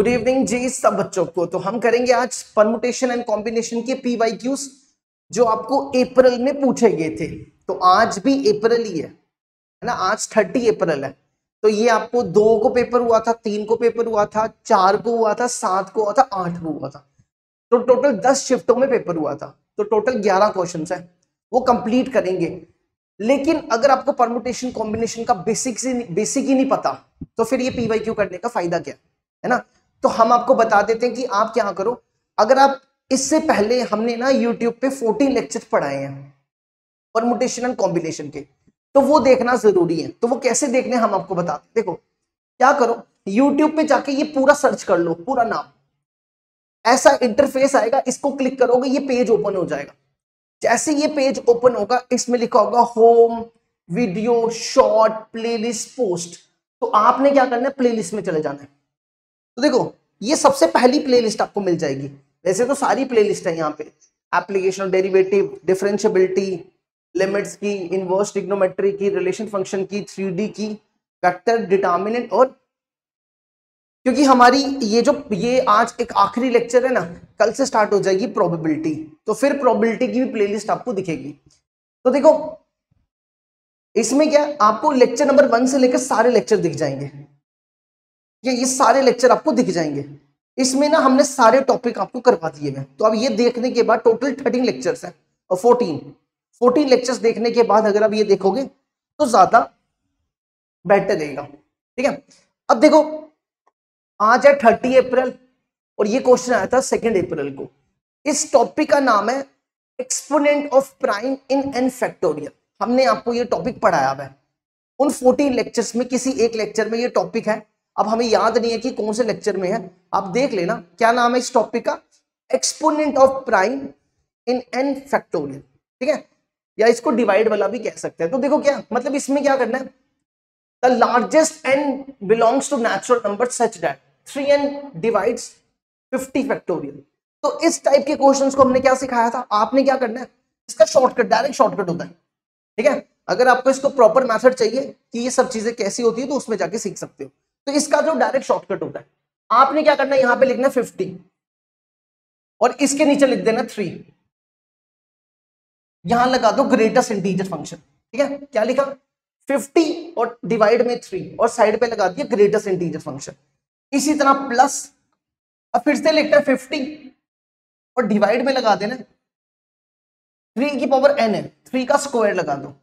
Good evening जी सब बच्चों को। तो हम करेंगे आज परमुटेशन एंड कॉम्बिनेशन के पीवाईक्यूज जो आपको अप्रैल में पूछे गए थे। तो आज भी अप्रैल ही है ना, आज 30 अप्रैल है। तो ये आपको 2 को पेपर हुआ था, 3 को पेपर हुआ था, 4 को हुआ था, 7 को हुआ था, 8 को हुआ था। तो टोटल 10 शिफ्टों में पेपर हुआ था। तो टोटल 11 क्वेश्चन है, वो कंप्लीट करेंगे। लेकिन अगर आपको परमुटेशन कॉम्बिनेशन का बेसिक ही नहीं पता तो फिर ये पीवाईक्यू करने का फायदा क्या है ना। तो हम आपको बता देते हैं कि आप क्या करो। अगर आप इससे पहले हमने ना यूट्यूब पे 14 लेक्चर पढ़ाए हैं परमुटेशन एंड कॉम्बिनेशन के, तो वो देखना जरूरी है। तो वो कैसे देखने हम आपको बताते। देखो क्या करो, यूट्यूब पे जाके ये पूरा सर्च कर लो, पूरा नाम, ऐसा इंटरफेस आएगा, इसको क्लिक करोगे ये पेज ओपन हो जाएगा। जैसे ये पेज ओपन होगा इसमें लिखा होगा home, video, short, playlist, post. तो आपने क्या करना है, प्लेलिस्ट में चले जाना है। तो देखो ये सबसे पहली प्लेलिस्ट आपको मिल जाएगी। वैसे तो सारी प्लेलिस्ट है यहाँ पे, एप्लीकेशन, डेरिवेटिव, डिफरेंशियबिलिटी, लिमिट्स की, इनवर्स ट्रिग्नोमेट्री की, रिलेशन फंक्शन की, 3D की, वेक्टर, डिटर्मिनेंट, और क्योंकि हमारी ये आज एक आखिरी लेक्चर है ना, कल से स्टार्ट हो जाएगी प्रोबेबिलिटी। तो फिर प्रोबेबिलिटी की भी प्लेलिस्ट आपको दिखेगी। तो देखो इसमें क्या, आपको लेक्चर नंबर 1 से लेकर सारे लेक्चर दिख जाएंगे। ये सारे लेक्चर आपको दिख जाएंगे। इसमें ना हमने सारे टॉपिक आपको करवा दिए हैं। तो अब ये देखने के बाद टोटल 13 लेक्चर्स हैं और 14 लेक्चर्स देखने के बाद अगर आप ये देखोगे तो ज्यादा बेटर रहेगा। ठीक है, अब देखो आज है 30 अप्रैल और ये क्वेश्चन आया था 2 अप्रैल को। इस टॉपिक का नाम है exponent of prime in an factorial. हमने आपको ये टॉपिक पढ़ाया है उन 14 लेक्चर्स में, किसी एक लेक्चर में ये टॉपिक है। अब हमें याद नहीं है कि कौन से लेक्चर में है, आप देख लेना क्या नाम है इस टॉपिक का, exponent of prime in an factorial. ठीक है, या इसको डिवाइड वाला भी कह सकते हैं। तो देखो क्या मतलब, इसमें क्या करना है, the largest n belongs to natural number such that 3n divides 50 factorial. तो इस टाइप के क्वेश्चंस को हमने क्या सिखाया था, आपने क्या करना है, इसका शॉर्टकट, डायरेक्ट शॉर्टकट होता है। ठीक है, अगर आपको इसको प्रॉपर मेथड चाहिए कि ये सब चीजें कैसी होती है तो उसमें जाके सीख सकते हो। तो इसका जो डायरेक्ट शॉर्टकट होता है, आपने क्या करना है, यहां पे लिखना 50 और इसके नीचे लिख देना 3। यहां लगा दो ग्रेटेस्ट इंटीजर फंक्शन। ठीक है, क्या लिखा, 50 और डिवाइड में 3 और साइड पे लगा दिया ग्रेटेस्ट इंटीजर फंक्शन। इसी तरह प्लस, अब फिर से लिखना 50 और डिवाइड में लगा देना 3 की पावर n है, 3 का स्क्वायर लगा दो।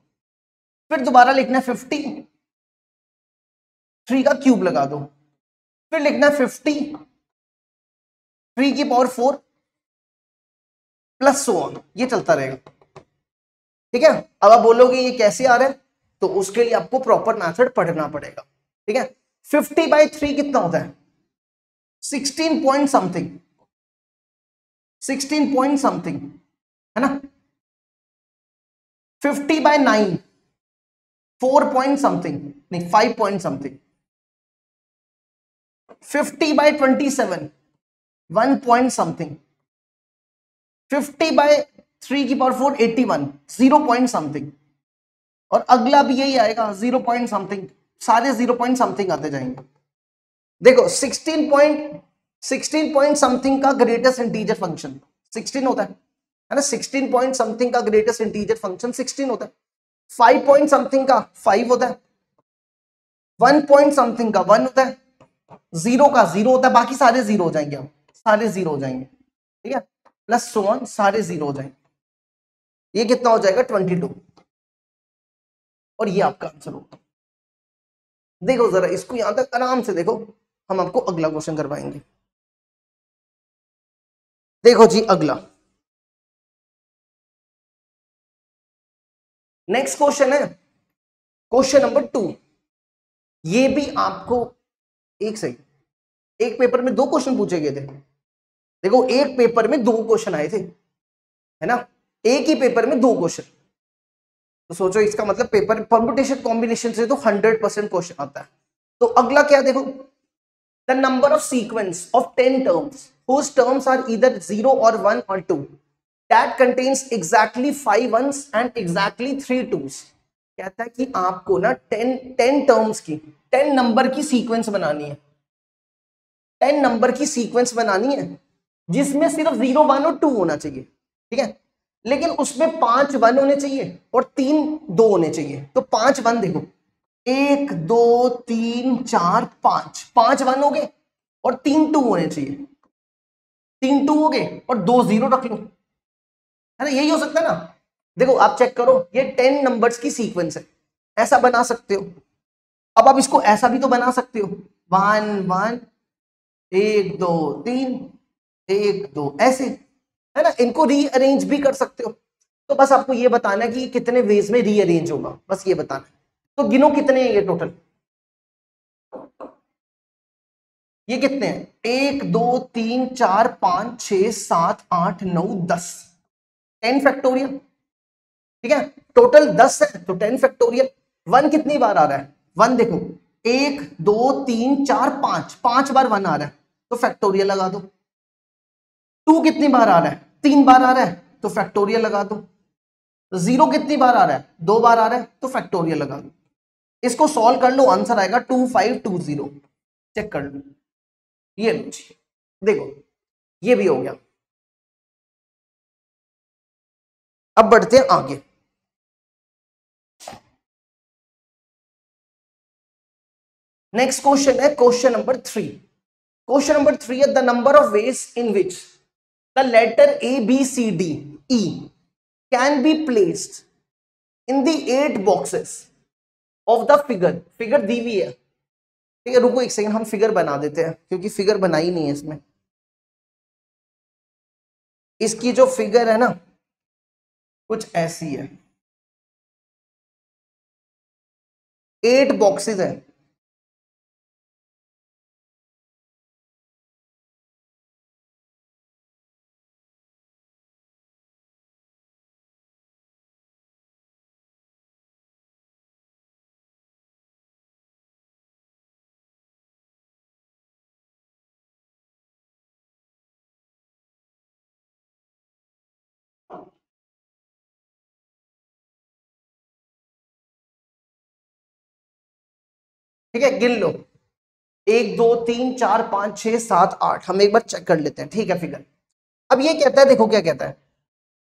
फिर दोबारा लिखना 50, 3 का क्यूब लगा दो। फिर लिखना 50, 3 की पावर 4 प्लस सो ऑन, ये चलता रहेगा। ठीक है, अब आप बोलोगे ये कैसे आ रहा है, तो उसके लिए आपको प्रॉपर मेथड पढ़ना पड़ेगा। ठीक है, 50/3 कितना होता है, 16 पॉइंट समथिंग, 16 पॉइंट समथिंग है ना। 50/9 4 पॉइंट समथिंग, नहीं 5 पॉइंट समथिंग। 50/27 1 point something. 50/3 की पावर 4 81 0 पॉइंट समथिंग। और अगला भी यही आएगा 0 पॉइंट समथिंग, सारे 0 पॉइंट समथिंग आते जाएंगे। देखो 16 पॉइंट समथिंग का ग्रेटेस्ट इंटीजर फंक्शन 16 होता है ना, 16 पॉइंट समथिंग का ग्रेटेस्ट इंटीजर फंक्शन 16 होता है। 5 पॉइंट समथिंग का 5 होता है, 1 पॉइंट समथिंग का 1 होता है, 0 का 0 होता है, बाकी सारे 0 हो जाएंगे, अब सारे 0 हो जाएंगे। ठीक है, प्लस सो ऑन, सारे 0 हो जाएंगे। ये कितना हो जाएगा 22 और ये आपका आंसर होगा। देखो जरा इसको यहां तक आराम से देखो, हम आपको अगला क्वेश्चन करवाएंगे। देखो जी अगला नेक्स्ट क्वेश्चन है क्वेश्चन नंबर 2। ये भी आपको एक पेपर में 2 क्वेश्चन पूछे गए थे। देखो एक पेपर में 2 क्वेश्चन आए थे, है ना, एक ही पेपर में 2 क्वेश्चन। तो सोचो इसका मतलब पेपर परम्यूटेशन कॉम्बिनेशन से तो 100% क्वेश्चन आता है। तो अगला क्या देखो, the number of sequence of 10 terms whose terms are either 0 or 1 or 2 that contains exactly 5 ones and exactly 3 twos। कहता है कि आपको ना 10 टर्म्स की 10 नंबर की सीक्वेंस बनानी है। 10 नंबर की सीक्वेंस बनानी है जिसमें सिर्फ 0 1 और 2 होना चाहिए, ठीक है, लेकिन उसमें 5 1 होने चाहिए और 3 2 होने चाहिए। तो 5 1 देखो, 1 2 3 4 5, 5 1 हो गए और 3 2 होने चाहिए, 3 2 हो गए और 2 0 रख लो, है ना, यही हो सकता है ना। देखो आप चेक करो, ये 10 नंबर्स की सीक्वेंस है, ऐसा बना सकते हो। अब आप इसको ऐसा भी तो बना सकते हो, 1 1 1 2 3 1 2 ऐसे, है ना, इनको रीअरेंज भी कर सकते हो। तो बस आपको ये बताना है कि कितने वेज में रीअरेंज होगा, बस ये बताना है। तो गिनो कितने हैं ये टोटल, ये कितने हैं, 1 2 3 4 5 6 7 8 9 10, 10 फैक्टोरियल, ठीक है, टोटल 10 है तो 10 फैक्टोरियल। 1 कितनी बार आ रहा है, 1 देखो 1 2 3 4 5, 5 बार 1 आ रहा है तो फैक्टोरियल लगा दो। 2 कितनी बार आ रहा है, 3 बार आ रहा है तो फैक्टोरियल लगा दो। 0 कितनी बार आ रहा है, 2 बार आ रहा है तो फैक्टोरियल लगा दो। इसको सॉल्व कर लो, आंसर आएगा 2520, चेक कर लो, ये लो जी, देखो ये भी हो गया। अब बढ़ते हैं आगे। नेक्स्ट क्वेश्चन है क्वेश्चन नंबर 3। क्वेश्चन नंबर 3 है the number of ways in which the letter A B C D E can be placed in the 8 boxes of the figure. Figure दी हुई है, ठीक है, रुको एक सेकंड, हम फिगर बना देते हैं क्योंकि फिगर बनाई नहीं है इसमें। इसकी जो फिगर है ना कुछ ऐसी है, 8 बॉक्सेस है, ठीक है, गिन लो, 1 2 3 4 5 6 7 8, हम एक बार चेक कर लेते हैं, ठीक है फिगर। अब ये कहता है, देखो क्या कहता है,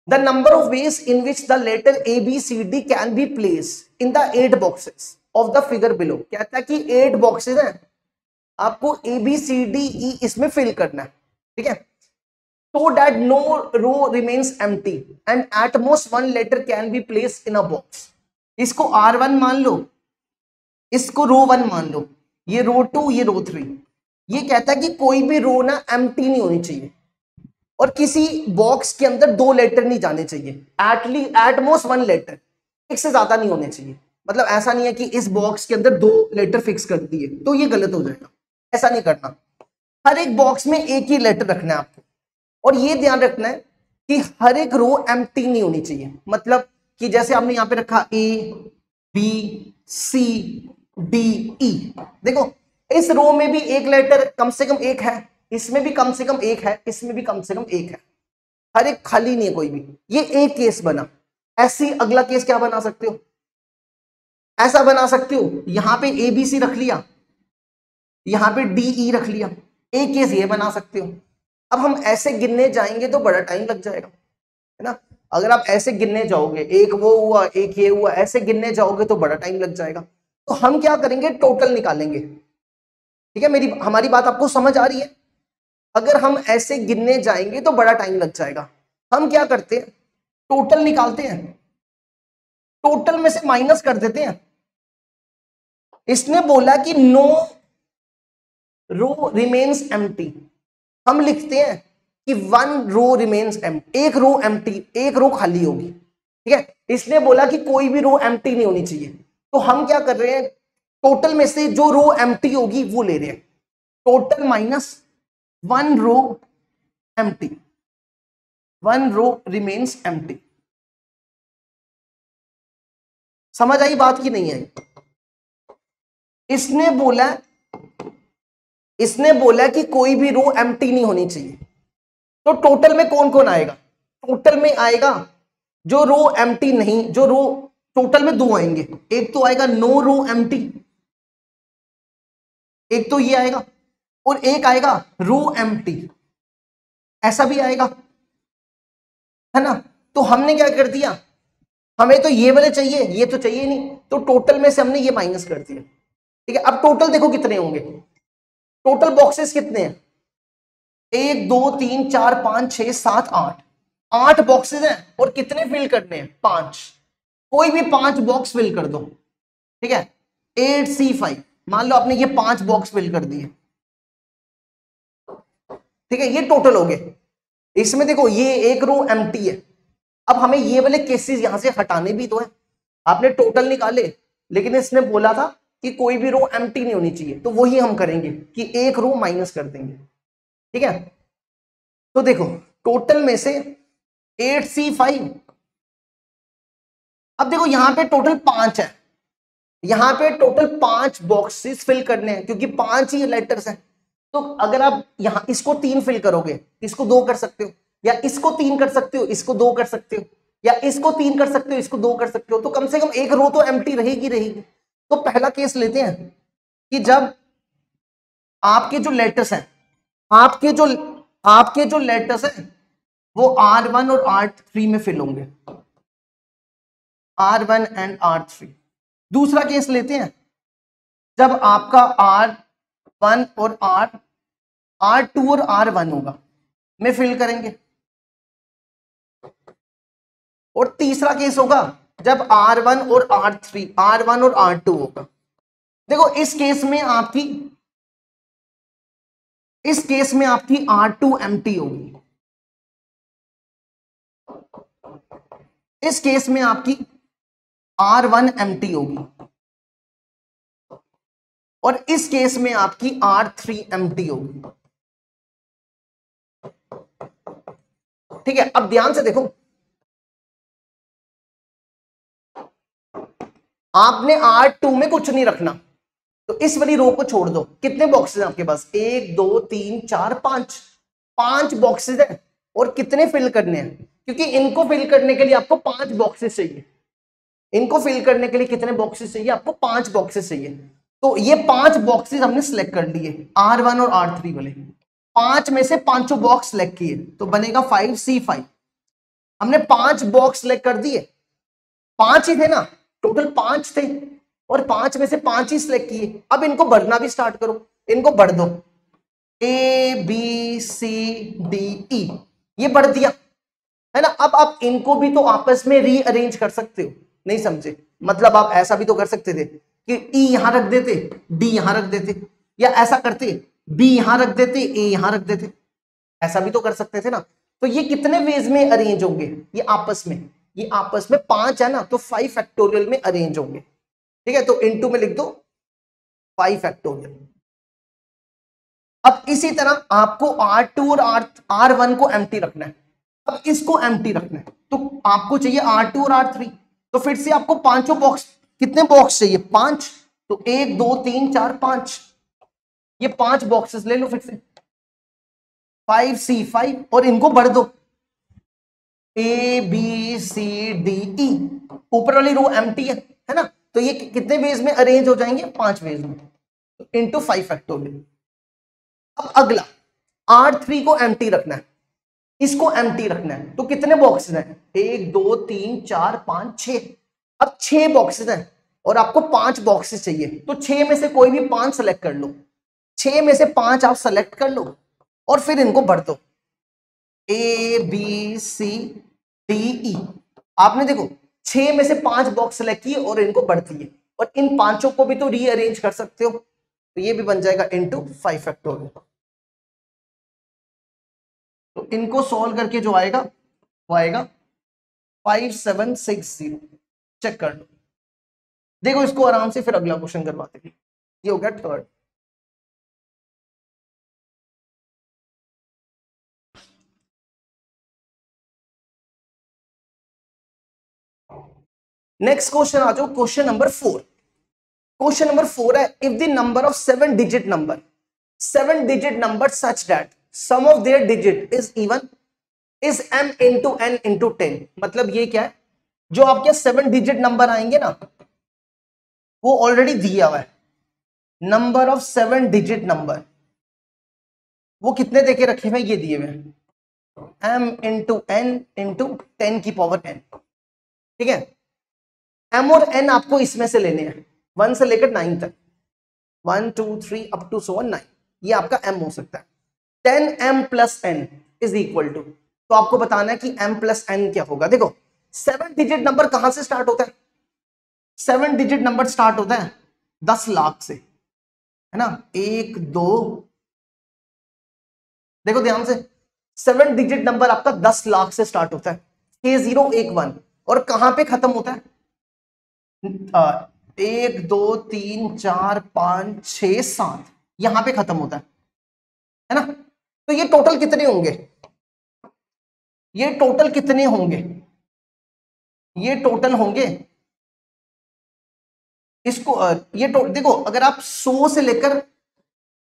the number of ways in which the letter A B C D can be place in the 8 boxes of the figure below. कहता है कि 8 बॉक्सेस हैं, आपको ए बी सी डी ई इसमें फिल करना है, ठीक है, so that no row remains empty and at most one letter can be placed in a box। इसको R1 मान लो, इसको रो 1 मान लो, ये रो 2 ये रो 3। ये कहता है कि कोई भी रो ना एम्प्टी नहीं होनी चाहिए और किसी बॉक्स के अंदर 2 लेटर नहीं जाने चाहिए, एट मोस्ट 1 लेटर, एक से ज्यादा नहीं होने चाहिए। मतलब ऐसा नहीं है कि इस बॉक्स के अंदर 2 लेटर फिक्स कर दिए तो ये गलत हो जाएगा, ऐसा नहीं करना। हर एक बॉक्स में एक ही लेटर रखना है आपको, और ये ध्यान रखना है कि हर एक रो एम्प्टी नहीं होनी चाहिए। मतलब कि जैसे आपने यहां पे रखा ए बी सी डी ई, देखो इस रो में भी एक लेटर कम से कम एक है, इसमें भी कम से कम एक है, इसमें भी कम से कम एक है, हर एक खाली नहीं है कोई भी। ये एक केस बना। ऐसी अगला केस क्या बना सकते हो, ऐसा बना सकते हो, यहां पे ए बी सी रख लिया, यहां पे डी ई रख लिया, एक केस ये बना सकते हो। अब हम ऐसे गिनने जाएंगे तो बड़ा टाइम लग जाएगा, है ना। अगर आप ऐसे गिनने जाओगे, एक वो हुआ एक ये हुआ, ऐसे गिनने जाओगे तो बड़ा टाइम लग जाएगा। तो हम क्या करेंगे, टोटल निकालेंगे, ठीक है, हमारी बात आपको समझ आ रही है। अगर हम ऐसे गिनने जाएंगे तो बड़ा टाइम लग जाएगा। हम क्या करते हैं, टोटल निकालते हैं, टोटल में से माइनस कर देते हैं। इसने बोला कि नो रो रिमेन्स एम्प्टी, हम लिखते हैं कि 1 रो रिमेन्स एम्प्टी, एक रो एम्प्टी, एक रो खाली होगी, ठीक है। इसने बोला कि कोई भी रो एम्प्टी नहीं होनी चाहिए, तो हम क्या कर रहे हैं, टोटल में से जो रो एम्प्टी होगी वो ले रहे हैं, टोटल माइनस 1 रो एम्प्टी, 1 रो रिमेन्स एम्प्टी। समझ आई बात की नहीं आई। इसने बोला कि कोई भी रो एम्प्टी नहीं होनी चाहिए, तो टोटल में कौन कौन आएगा, टोटल में आएगा जो रो एम्प्टी नहीं, जो रो टोटल में 2 आएंगे, एक तो आएगा नो रो एम्प्टी, एक तो ये आएगा, और एक आएगा रो एम्प्टी, ऐसा भी आएगा, है ना। तो हमने क्या कर दिया, हमें तो ये वाले चाहिए, ये तो चाहिए नहीं, तो टोटल में से हमने ये माइनस कर दिया। ठीक है, अब टोटल देखो कितने होंगे, टोटल बॉक्सेस कितने हैं, 1 2 3 4 5 6 7 8, 8 बॉक्सेस हैं और कितने फिल करने हैं, 5। कोई भी 5 बॉक्स फिल कर दो। ठीक है, 8C5, मान लो आपने ये 5 बॉक्स फिल कर दिए। ठीक है, ये टोटल हो गए। इसमें देखो ये एक रो एम्प्टी है। अब हमें ये वाले केसेस यहां से हटाने भी तो है। आपने टोटल निकाले, लेकिन इसने बोला था कि कोई भी रो एम्प्टी नहीं होनी चाहिए, तो वही हम करेंगे कि एक रो माइनस कर देंगे। ठीक है, तो देखो टोटल में से 8C5, अब देखो यहां पे टोटल 5 है, यहां पे टोटल 5 बॉक्सेस फिल करने हैं क्योंकि 5 ही लेटर्स हैं। तो अगर आप यहां इसको 3 फिल करोगे, इसको 2 कर सकते हो, या इसको 3 कर सकते हो, इसको 2 कर सकते हो, या इसको 3 कर सकते हो, इसको 2 कर सकते हो, तो कम से कम एक रो तो एम्प्टी रहेगी रहेगी। तो पहला केस लेते हैं कि जब आपके जो लेटर्स हैं, आपके जो लेटर्स हैं वो R1 और R3 में फिल होंगे, R1 एंड R3। दूसरा केस लेते हैं जब आपका R1 और R2 और R1 होगा, में फिल करेंगे। और तीसरा केस होगा जब R1 और R2 होगा। देखो इस केस में आपकी R2 एम्प्टी होगी, इस केस में आपकी R1 एम्प्टी होगी, और इस केस में आपकी R3 एम्प्टी होगी। ठीक है, अब ध्यान से देखो, आपने R2 में कुछ नहीं रखना, तो इस वाली रो को छोड़ दो। कितने बॉक्सेस हैं आपके पास, 1 2 3 4 5, 5 बॉक्सेस हैं। और कितने फिल करने हैं, क्योंकि इनको फिल करने के लिए आपको 5 बॉक्सेस चाहिए। इनको फिल करने के लिए कितने बॉक्सेस चाहिए, आपको 5 बॉक्सेस चाहिए। तो ये 5 बॉक्सेस हमने सिलेक्ट कर लिए, R1 और R3 वाले। 5 में से 5 बॉक्स सिलेक्ट किए, तो बनेगा 5C5। हमने 5 बॉक्स सिलेक्ट कर दिए, 5 ही थे ना, टोटल 5 थे, और 5 में से 5 ही सिलेक्ट किए। अब इनको बढ़ना भी स्टार्ट करो, इनको बढ़ दो, ABCDE, ये बढ़ दिया, है ना। अब आप इनको भी तो आपस में रीअरेंज कर सकते हो, नहीं समझे, मतलब आप ऐसा भी तो कर सकते थे कि E यहां रख देते, D यहां रख देते, या ऐसा करते B यहां रख देते, A यहां रख देते, ऐसा भी तो कर सकते थे ना। तो ये कितने वेज में अरेंज होंगे, ये आपस में 5 है ना, तो 5 फैक्टोरियल में अरेंज होंगे। ठीक है, तो इनटू में लिख दो 5 फैक्टोरियल। अब इसी तरह आपको R2 और R1 को एम्प्टी रखना है। अब इसको एम्प्टी रखना है, तो आपको चाहिए R2 और R3। तो फिर से आपको पांचों बॉक्स, कितने बॉक्स चाहिए, 5, तो 1 2 3 4 5, ये 5 बॉक्सेस ले लो फिर से, 5C5, और इनको बढ़ दो, ABCDE। ऊपर वाली रो एम्प्टी है ना, तो ये कितने वेज में अरेंज हो जाएंगे, 5 वेज में, इंटू 5 फैक्टोरियल। अब अगला R3 को एम्प्टी रखना है, इसको एम्प्टी रखना है, तो कितने बॉक्सेस हैं, 1 2 3 4 5 6। अब 6 बॉक्सेस हैं और आपको 5 बॉक्सेस चाहिए, तो 6 में से कोई भी 5 सेलेक्ट कर लो, 6 में से 5 आप सेलेक्ट कर लो, और फिर इनको भर दो, ABCDE। आपने देखो 6 में से 5 बॉक्स सेलेक्ट किए और इनको बढ़ दिए, और इन पांचों को भी तो रीअरेंज कर सकते हो, तो ये भी बन जाएगा इंटू 5 फैक्टोरियल। तो इनको सॉल्व करके जो आएगा वो आएगा 5760। चेक कर लो, देखो इसको आराम से, फिर अगला क्वेश्चन करवाते हैं। ये हो गया थर्ड। नेक्स्ट क्वेश्चन आ जाओ, क्वेश्चन नंबर 4। क्वेश्चन नंबर 4 है, if the number of 7 digit number such that sum of their digit is even is m into n into 10। मतलब ये क्या है, जो आपके 7 डिजिट नंबर आएंगे ना, वो ऑलरेडी दिया हुआ है, नंबर ऑफ 7 डिजिट नंबर, वो कितने देके रखे हुए, ये दिए हुए m इंटू एन इंटू 10 की पावर n, ठीक है। m और n आपको इसमें से लेने हैं, 1 से लेकर 9 तक, 1 2 3 अप टू 7 9, ये आपका m हो सकता है। 10m plus n is equal to, तो आपको बताना है कि m प्लस n क्या होगा। देखो 7 डिजिट नंबर कहां से स्टार्ट होता है, 7 डिजिट नंबर स्टार्ट होता है 10 लाख से, है ना, 1 2, देखो ध्यान से, 7 डिजिट नंबर आपका 10 लाख से स्टार्ट होता है, 6011, और कहां पे खत्म होता है, 1 2 3 4 5 6 7, यहां पे खत्म होता है ना। तो ये टोटल कितने होंगे, ये टोटल कितने होंगे, ये टोटल होंगे इसको ये देखो, अगर आप 100 से लेकर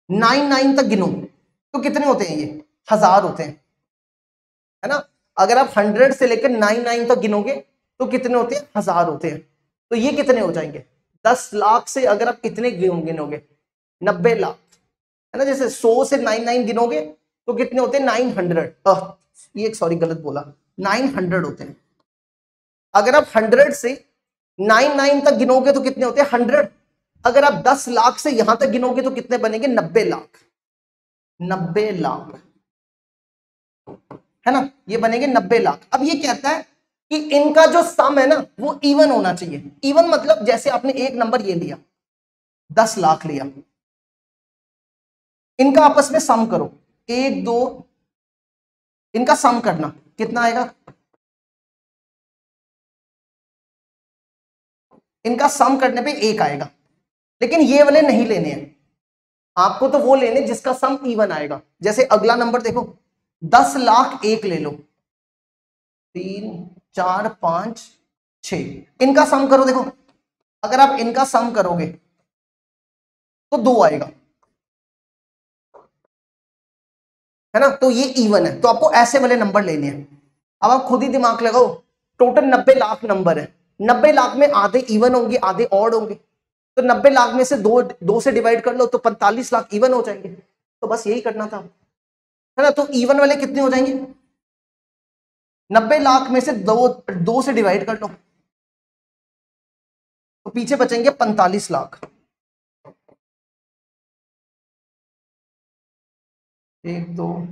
99 तक गिनो तो कितने होते हैं, ये 1000 होते हैं, है ना। अगर आप 100 से लेकर 99 तक गिनोगे तो कितने होते हैं, 1000 होते हैं। तो ये कितने हो जाएंगे, 10 लाख से अगर आप कितने गिनोगे, 90 लाख, है ना। जैसे 100 से 99 गिनोगे तो कितने होते हैं, 900, ये सॉरी गलत बोला, 900 होते हैं। अगर आप 100 से 99 तक गिनोगे तो कितने होते हैं, 100। अगर आप 10 लाख से यहां तक गिनोगे तो कितने बनेंगे, 90 लाख, 90 लाख, है ना, ये बनेंगे 90 लाख। अब ये कहता है कि इनका जो सम है ना वो इवन होना चाहिए। इवन मतलब जैसे आपने एक नंबर ये लिया, 10 लाख लिया, इनका आपस में सम करो, 1 2, इनका सम करना कितना आएगा, इनका सम करने पे 1 आएगा। लेकिन ये वाले नहीं लेने हैं आपको, तो वो लेने जिसका सम इवन आएगा। जैसे अगला नंबर देखो, 10 लाख 1 ले लो, 3 4 5 6, इनका सम करो। देखो अगर आप इनका सम करोगे तो 2 आएगा, है ना, तो ये इवन है। तो आपको ऐसे वाले नंबर लेने हैं। अब आप खुद ही दिमाग लगाओ, टोटल 90 लाख नंबर है, 90 लाख में आधे इवन होंगे आधे ऑड होंगे, तो 90 लाख में से दो से डिवाइड कर लो तो 45 लाख इवन हो जाएंगे। तो बस यही करना था, है ना। तो इवन वाले कितने हो जाएंगे, 90 लाख में से दो से डिवाइड कर लो तो पीछे बचेंगे 45 लाख। 1 2,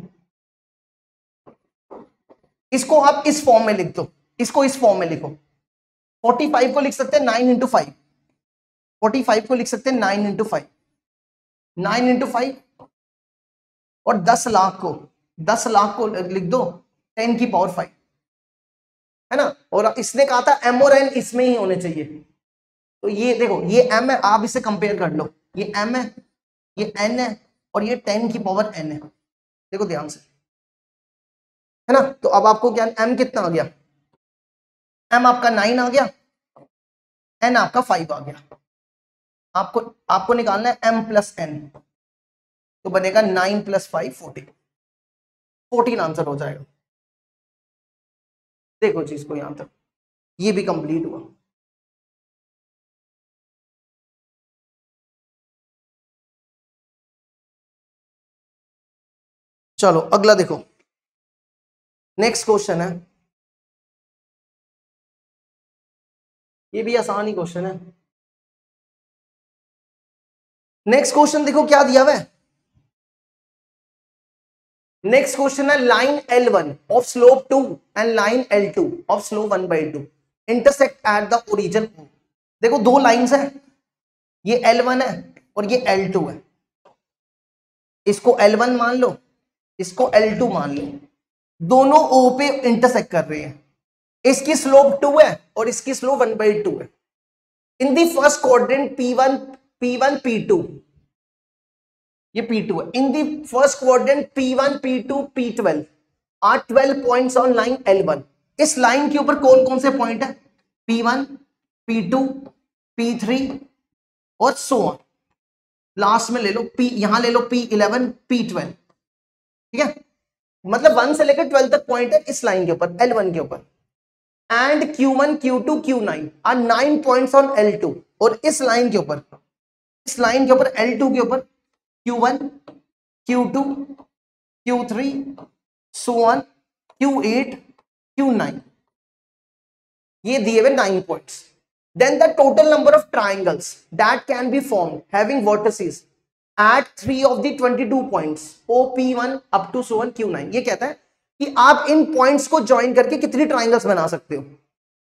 इसको आप इस फॉर्म में लिख दो, इसको इस फॉर्म में लिखो। 45 को लिख सकते हैं 9 इंटू 5, 45 को लिख सकते हैं 9 इंटू 5, 9 इंटू 5, और 10 लाख को लिख दो 10 की पावर 5, है ना। और इसने कहा था एम और एन इसमें ही होने चाहिए, तो ये देखो ये एम है, आप इसे कंपेयर कर लो, ये एम है, ये एन है, और ये 10 की पावर एन है। देखो ध्यान से, है ना। तो अब आपको क्या, एम कितना आ गया, एम आपका 9 आ गया, एन आपका 5 आ गया। आपको निकालना है एम प्लस एन, तो बनेगा 9 प्लस 5 14, 14 आंसर हो जाएगा। देखो जी इसको यहां तक, ये भी कंप्लीट हुआ। चलो अगला देखो, नेक्स्ट क्वेश्चन है, ये भी आसान ही क्वेश्चन है। नेक्स्ट क्वेश्चन देखो क्या दिया हुआ है, नेक्स्ट क्वेश्चन है line L1 of slope 2 and line L2 of slope 1/2 intersect at the origin. देखो दो लाइंस है, ये L1 है और ये L2 है। इसको L1 मान लो, इसको L2 मान लो, दोनों O पे इंटरसेक्ट कर रहे हैं। इसकी स्लोप 2 है और इसकी स्लोप 1/2 है। In the first quadrant P1 P2, ये P2 है। In the first quadrant P1 P2 P12 are 12 points on line L1। इस लाइन के ऊपर कौन कौन से पॉइंट है, P1 P2 P3 और सो ऑन। लास्ट में ले लो P, यहां ले लो P11 P12, ठीक है। मतलब 1 से लेकर 12 तक पॉइंट है इस लाइन के ऊपर, L1 के ऊपर। And Q1 Q2 Q9 are 9 points on L2, और इस लाइन के ऊपर, इस लाइन के ऊपर L2 के ऊपर Q1 Q2 Q3 so on Q8 Q9, ये दिए हुए 9 points. Then the total number of triangles that can be formed having vertices at 3 of the 22 points OP1 up to so on Q9. ये कहता है कि आप इन पॉइंट्स को join करके कितनी ट्राइंगल्स बना सकते हो.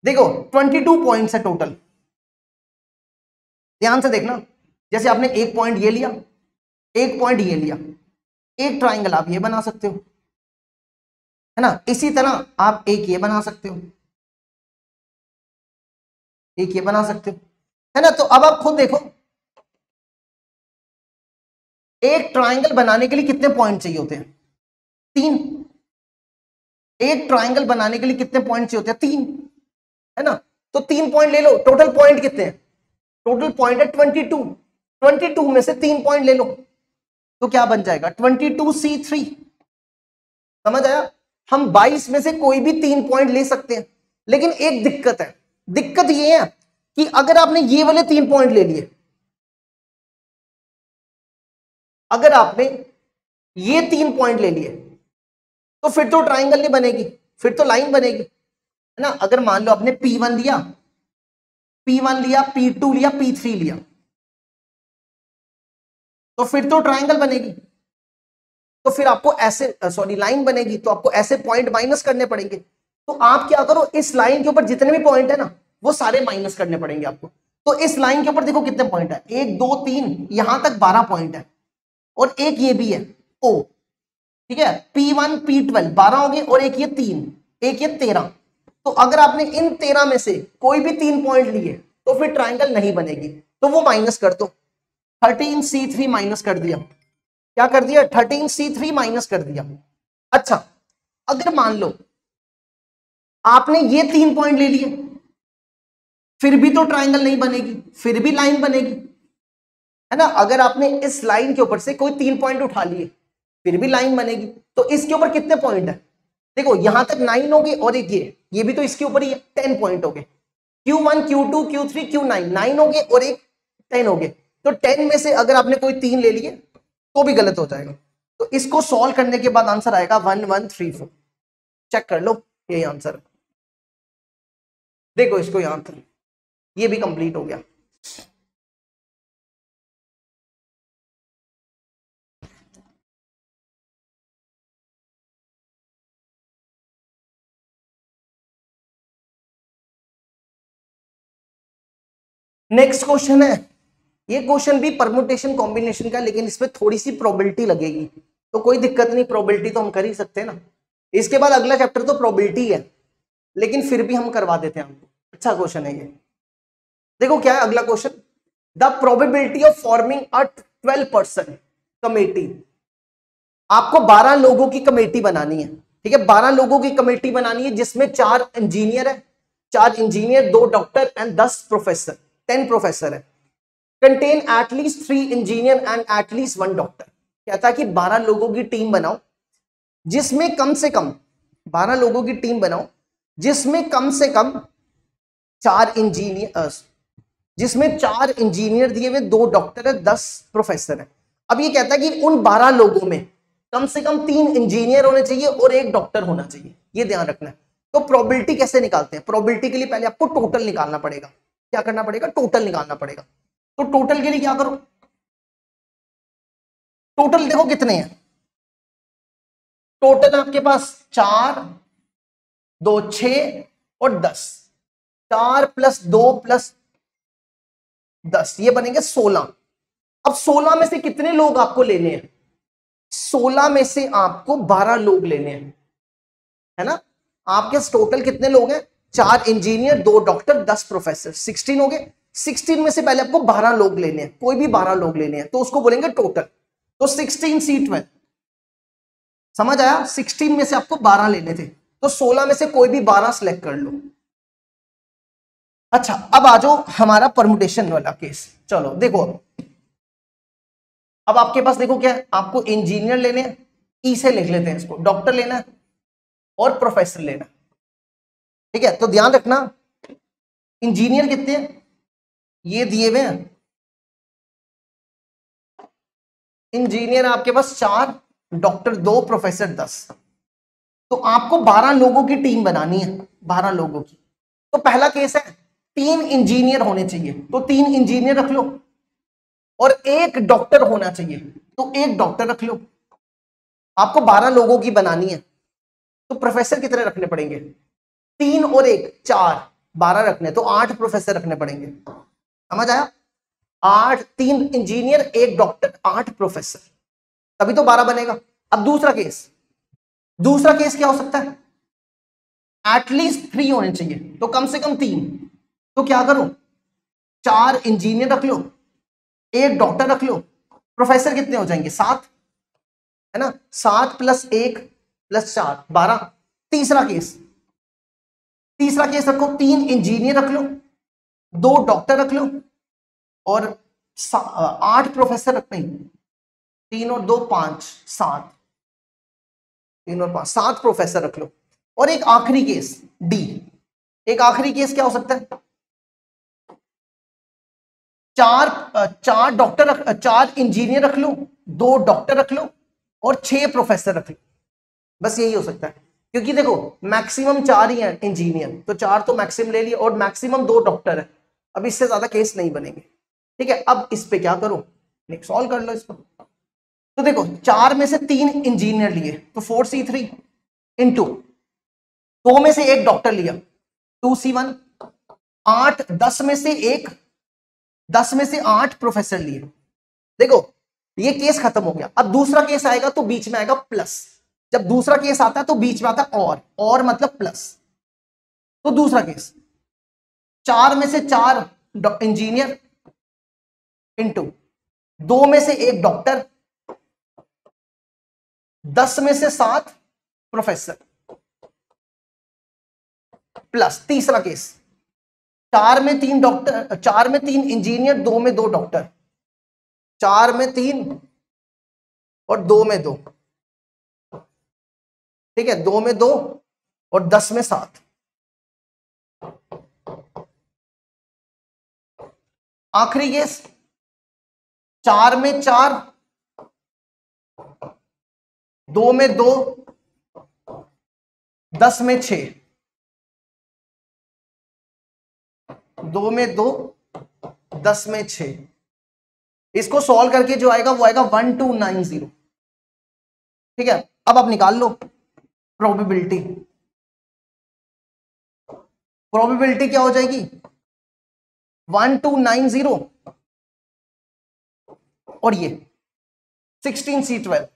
देखो 22 पॉइंट्स है टोटल. ध्यान से देखना, जैसे आपने एक पॉइंट ये लिया, एक पॉइंट ये लिया, एक ट्राइंगल आप ये बना सकते हो, है ना. इसी तरह आप एक ये बना सकते हो, एक ये बना सकते हो, है ना. तो अब आप खुद देखो, एक ट्राइंगल बनाने के लिए कितने पॉइंट चाहिए होते हैं? 3. एक ट्राइंगल बनाने के लिए कितने पॉइंट चाहिए होते हैं? 3, है ना. तो 3 पॉइंट ले लो. टोटल पॉइंट कितने हैं? टोटल पॉइंट है 22. 22 में से 3 पॉइंट ले लो तो क्या बन जाएगा? 22C3. समझ आया? हम 22 में से कोई भी 3 पॉइंट ले सकते हैं, लेकिन एक दिक्कत है. दिक्कत ये है कि अगर आपने ये वाले 3 पॉइंट ले लिए, अगर आपने ये 3 पॉइंट ले लिए तो फिर तो ट्राइंगल नहीं बनेगी, फिर तो लाइन बनेगी, है ना. अगर मान लो आपने P1 लिया, P1 लिया, P2 लिया, P3 लिया, तो फिर तो ट्राइंगल बनेगी. तो फिर आपको ऐसे लाइन बनेगी, तो आपको ऐसे पॉइंट माइनस करने पड़ेंगे. तो आप क्या करो, इस लाइन के ऊपर जितने भी पॉइंट है ना वो सारे माइनस करने पड़ेंगे आपको. तो इस लाइन के ऊपर देखो कितने पॉइंट है, 1 2 3, यहां तक 12 पॉइंट है, और एक ये भी है O. ठीक है, P1 P12 12 हो गए, और एक ये 3, एक ये 13. तो अगर आपने इन 13 में से कोई भी 3 पॉइंट लिए तो फिर ट्राइंगल नहीं बनेगी, तो वो माइनस कर दो. 13C3 माइनस कर दिया. क्या कर दिया? 13C3 माइनस कर दिया. अच्छा, अगर मान लो आपने ये 3 पॉइंट ले लिए, फिर भी तो ट्राइंगल नहीं बनेगी, फिर भी लाइन बनेगी, है ना. अगर आपने इस लाइन के ऊपर से कोई 3 पॉइंट उठा लिए फिर भी लाइन बनेगी. तो इसके ऊपर कितने पॉइंट है? देखो यहां तक 9 हो गए, और एक ये भी तो इसके ऊपर ही है, 10 पॉइंट हो गए. Q1 Q2 Q3 Q9, 9 हो गए और एक 10 हो गए. तो 10 में से अगर आपने कोई 3 ले लिए तो भी गलत हो जाएगा. तो इसको सॉल्व करने के बाद आंसर आएगा 1 1 3 4. चेक कर लो, यही आंसर. देखो इसको यहां तक, ये भी कंप्लीट हो गया. नेक्स्ट क्वेश्चन है, ये क्वेश्चन भी परमुटेशन कॉम्बिनेशन का, लेकिन इसमें थोड़ी सी प्रोबेबिलिटी लगेगी, तो कोई दिक्कत नहीं, प्रोबेबिलिटी तो हम कर ही सकते हैं ना. इसके बाद अगला चैप्टर तो प्रोबेबिलिटी है, लेकिन फिर भी हम करवा देते हैं आपको. अच्छा क्वेश्चन है ये. देखो क्या है अगला question, the probability of forming a 12 person committee. आपको 12 लोगों की कमेटी बनानी है. ठीक है, 12 लोगों की कमेटी बनानी है, जिसमें 4 इंजीनियर है, 4 engineer, 2 doctor and 10 professor, 10 professor है. Contain at least 3 engineer and at least 1 doctor. कहता है कि 12 लोगों की टीम बनाओ जिसमें कम से कम 12 लोगों की टीम बनाओ जिसमें कम से कम 4 इंजीनियर, जिसमें 4 इंजीनियर दिए हुए, 2 डॉक्टर है, 10 प्रोफेसर है. अब ये कहता है कि उन 12 लोगों में कम से कम 3 इंजीनियर होने चाहिए और 1 डॉक्टर होना चाहिए. ये ध्यान रखना है. तो प्रोबेबिलिटी कैसे निकालते हैं? प्रोबेबिलिटी के लिए पहले आपको टोटल निकालना पड़ेगा. क्या करना पड़ेगा? टोटल निकालना पड़ेगा. तो टोटल के लिए क्या करो, टोटल देखो कितने हैं. टोटल आपके पास 4 2 6 और 10, 4 + 2 + 10, ये बनेंगे 16. अब 16 में से कितने लोग आपको लेने हैं? 16 में से आपको 12 लोग लेने हैं, है ना. आपके टोटल कितने लोग हैं? 4 इंजीनियर, 2 डॉक्टर, 10 प्रोफेसर, 16 हो गए. 16 में से पहले आपको 12 लोग लेने हैं, कोई भी 12 लोग लेने हैं, तो उसको बोलेंगे टोटल. तो 16C12, समझ आया? 16 में से आपको 12 लेने थे, तो 16 में से कोई भी 12 सिलेक्ट कर लो. अच्छा, अब आ जाओ हमारा परमुटेशन वाला केस. चलो देखो, अब आपके पास देखो क्या है, आपको इंजीनियर लेने हैं, ई से लिख लेते हैं इसको, डॉक्टर लेना है और प्रोफेसर लेना. ठीक है, तो ध्यान रखना, इंजीनियर कितने हैं? ये दिए हुए हैं. इंजीनियर आपके पास 4, डॉक्टर 2, प्रोफेसर 10। तो आपको 12 लोगों की टीम बनानी है, 12 लोगों की। तो पहला केस है 3 इंजीनियर होने चाहिए, तो 3 इंजीनियर रख लो, और 1 डॉक्टर होना चाहिए, तो 1 डॉक्टर रख लो। आपको 12 लोगों की बनानी है, तो प्रोफेसर कितने रखने पड़ेंगे? 3 और 1 4, 12 रखने, तो 8 प्रोफेसर रखने पड़ेंगे। समझ आया? 8, 3 इंजीनियर, 1 डॉक्टर, 8 प्रोफेसर, तभी तो 12 बनेगा। अब दूसरा केस, दूसरा केस क्या हो सकता है? एटलीस्ट 3 होने चाहिए, तो कम से कम 3। तो क्या करो, 4 इंजीनियर रख लो, 1 डॉक्टर रख लो, प्रोफेसर कितने हो जाएंगे? 7, है ना? 7 + 1 + 4 12। तीसरा केस, तीसरा केस रखो, 3 इंजीनियर रख लो, 2 डॉक्टर रख लो, और 8 प्रोफेसर रखने, 3 और 2 5 7, 3 और 5 7 प्रोफेसर रख लो। और एक आखिरी केस डी, एक आखिरी केस क्या हो सकता है? 4 डॉक्टर 4 इंजीनियर रख लो, 2 डॉक्टर रख लो, और 6 प्रोफेसर रख लो। बस यही हो सकता है, क्योंकि देखो मैक्सिमम 4 ही है इंजीनियर, तो 4 तो मैक्सिमम ले लिया, और मैक्सिमम 2 डॉक्टर है। अब इससे ज्यादा केस नहीं बनेंगे, ठीक है? अब इस पे क्या करो, सॉल्व कर लो इसको। तो देखो 4 में से 3 इंजीनियर लिए, तो 4C3 इंटू 2 में से 1 डॉक्टर लिया, 2C1, 8 10 में से 1, 10 में से 8 प्रोफेसर लिए। देखो ये केस खत्म हो गया। अब दूसरा केस आएगा तो बीच में आएगा प्लस। जब दूसरा केस आता है तो बीच में आता है और मतलब प्लस। तो दूसरा केस 4 में से 4 इंजीनियर इंटू 2 में से 1 डॉक्टर, 10 में से 7 प्रोफेसर, प्लस तीसरा केस 4 में 3 डॉक्टर, 4 में 3 इंजीनियर, 2 में 2 डॉक्टर, 4 में 3 और 2 में 2, ठीक है? 2 में 2 और 10 में 7। आखिरी केस 4 में 4, 2 में 2, 10 में 6, 2 में 2, 10 में 6। इसको सॉल्व करके जो आएगा वो आएगा 1290, ठीक है? अब आप निकाल लो प्रोबेबिलिटी। प्रोबेबिलिटी क्या हो जाएगी? 1290 और ये 16C12।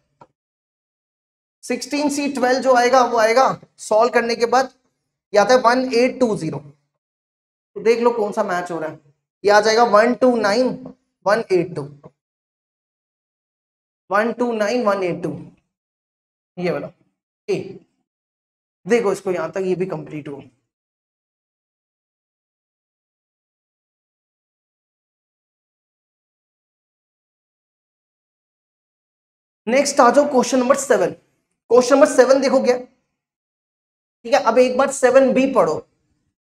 16C12 जो आएगा वो आएगा सॉल्व करने के बाद ये आता है 1820। तो देख लो कौन सा मैच हो रहा है। ये आ जाएगा 129 182, 129 182, ये वाला ए। देखो इसको यहां तक ये भी कंप्लीट हो। नेक्स्ट आ जाओ क्वेश्चन नंबर 7। क्वेश्चन नंबर 7 देखो क्या, ठीक है? अब एक बार 7B पढ़ो।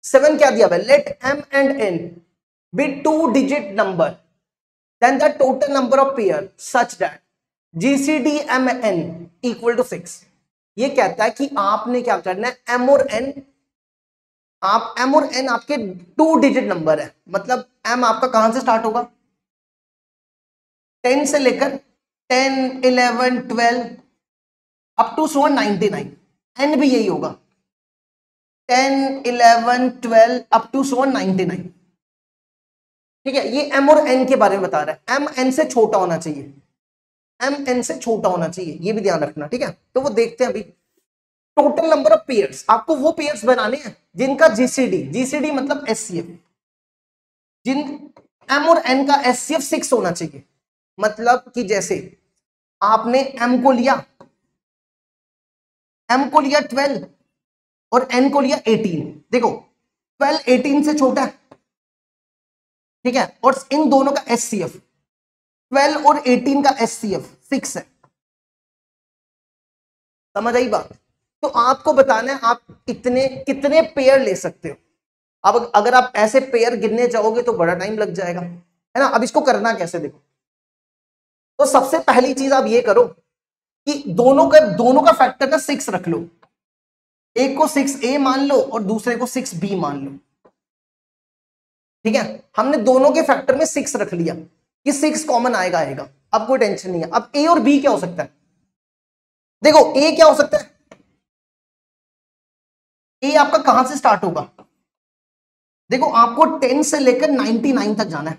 7 क्या दिया हुआ है? Let m and n be 2-digit number, then the total number of pair such that GCD mn equal to 6। ये कहता है कि आपने क्या करना है, m और n, आप m और n आपके 2-digit नंबर है, मतलब m आपका कहां से स्टार्ट होगा? 10 से लेकर 10 11 12 अप टू 99। n भी यही होगा, 10 11 12 अप टू 99, ठीक है? ये m और n के बारे में बता रहा है। m n से छोटा होना चाहिए, m n से छोटा होना चाहिए, ये भी ध्यान रखना, ठीक है? तो वो देखते हैं अभी। टोटल नंबर ऑफ पेयर्स, आपको वो पेयर्स बनाने हैं जिनका जीसीडी मतलब एचसीएफ, जिन m और n का एचसीएफ 6 होना चाहिए। मतलब कि जैसे आपने m को लिया 12 और n को लिया 18। देखो 12 18 से छोटा है, ठीक है? और इन दोनों का एचसीएफ 12 और 18 का एचसीएफ 6 है। समझ आई बात? तो आपको बताना है आप कितने पेयर ले सकते हो। अब अगर आप ऐसे पेयर गिनने जाओगे तो बड़ा टाइम लग जाएगा, है ना? अब इसको करना कैसे, देखो। तो सबसे पहली चीज आप ये करो, कि दोनों का फैक्टर ना 6 रख लो, एक को 6a मान लो और दूसरे को 6b मान लो। ठीक है, हमने दोनों के फैक्टर में 6 रख लिया कि 6 कॉमन आएगा, अब कोई टेंशन नहीं है। अब a और b क्या हो सकता है? देखो a क्या हो सकता है, a आपका कहां से स्टार्ट होगा? देखो आपको 10 से लेकर 99 तक जाना है।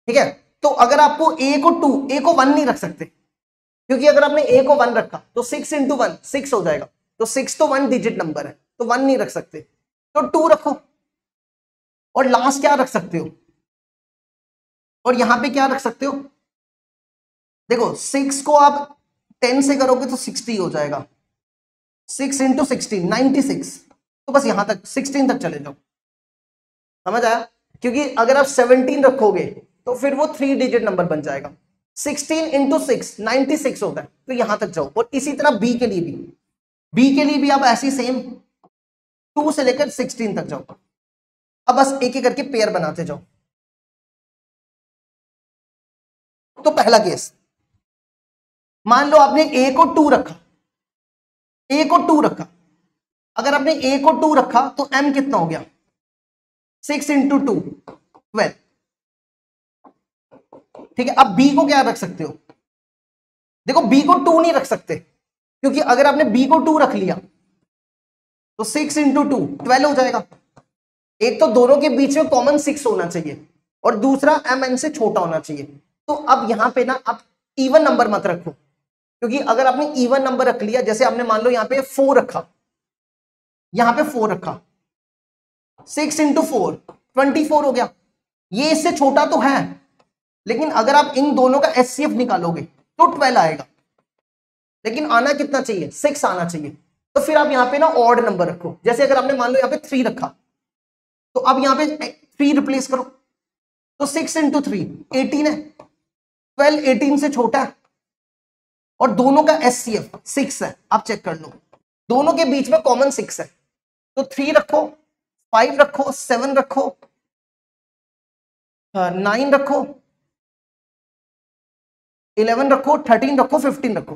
ठीक है, तो अगर आपको a को 1 नहीं रख सकते, क्योंकि अगर आपने a को 1 रखा तो 6 इंटू 1 6 हो जाएगा, तो 6 तो 1 डिजिट नंबर है, तो 1 नहीं रख सकते, तो 2 रखो। और लास्ट क्या रख सकते हो, और यहां पे क्या रख सकते हो? देखो 6 को आप 10 से करोगे तो 60 हो जाएगा, 6 इंटू 16 96, तो बस यहां तक 16 तक चले जाओ। समझ आया? क्योंकि अगर आप 17 रखोगे तो फिर वो 3 डिजिट नंबर बन जाएगा। 16 इंटू 6 96 होता है, तो यहां तक जाओ। और इसी तरह बी के लिए भी आप ऐसी सेम 2 से लेकर 16 तक जाओ। अब बस एक एक करके पेयर बनाते जाओ। तो पहला केस, मान लो आपने a को 2 रखा, a को 2 रखा। अगर आपने a को 2 रखा तो m कितना हो गया? 6 इंटू 2 12। ठीक है, अब b को क्या रख सकते हो? देखो b को 2 नहीं रख सकते, क्योंकि अगर आपने b को 2 रख लिया तो 6 इंटू 2 12 हो जाएगा। एक तो दोनों के बीच में कॉमन 6 होना चाहिए और दूसरा mn से छोटा होना चाहिए। तो अब यहां पे ना आप इवन नंबर मत रखो, क्योंकि अगर आपने इवन नंबर रख लिया, जैसे आपने मान लो यहां पे 4 रखा, यहां पे 4 रखा, 6 इंटू 4 24 हो गया। ये इससे छोटा तो है, लेकिन अगर आप इन दोनों का एचसीएफ निकालोगे तो 12 आएगा, लेकिन आना कितना चाहिए? 6 आना चाहिए। तो फिर आप यहां पे ना ऑड नंबर रखो। जैसे अगर आपने मान लो यहां पे 3 रखा, तो अब यहां पे 3 रिप्लेस करो, तो 6 इंटू 3 18 है, 12 18 से छोटा है, और दोनों का एचसीएफ 6 है। आप चेक कर लो, दोनों के बीच में कॉमन 6 है, तो 3 रखो, 5 रखो, 7 रखो, 9 रखो, 11 रखो, 13 रखो, 15 रखो,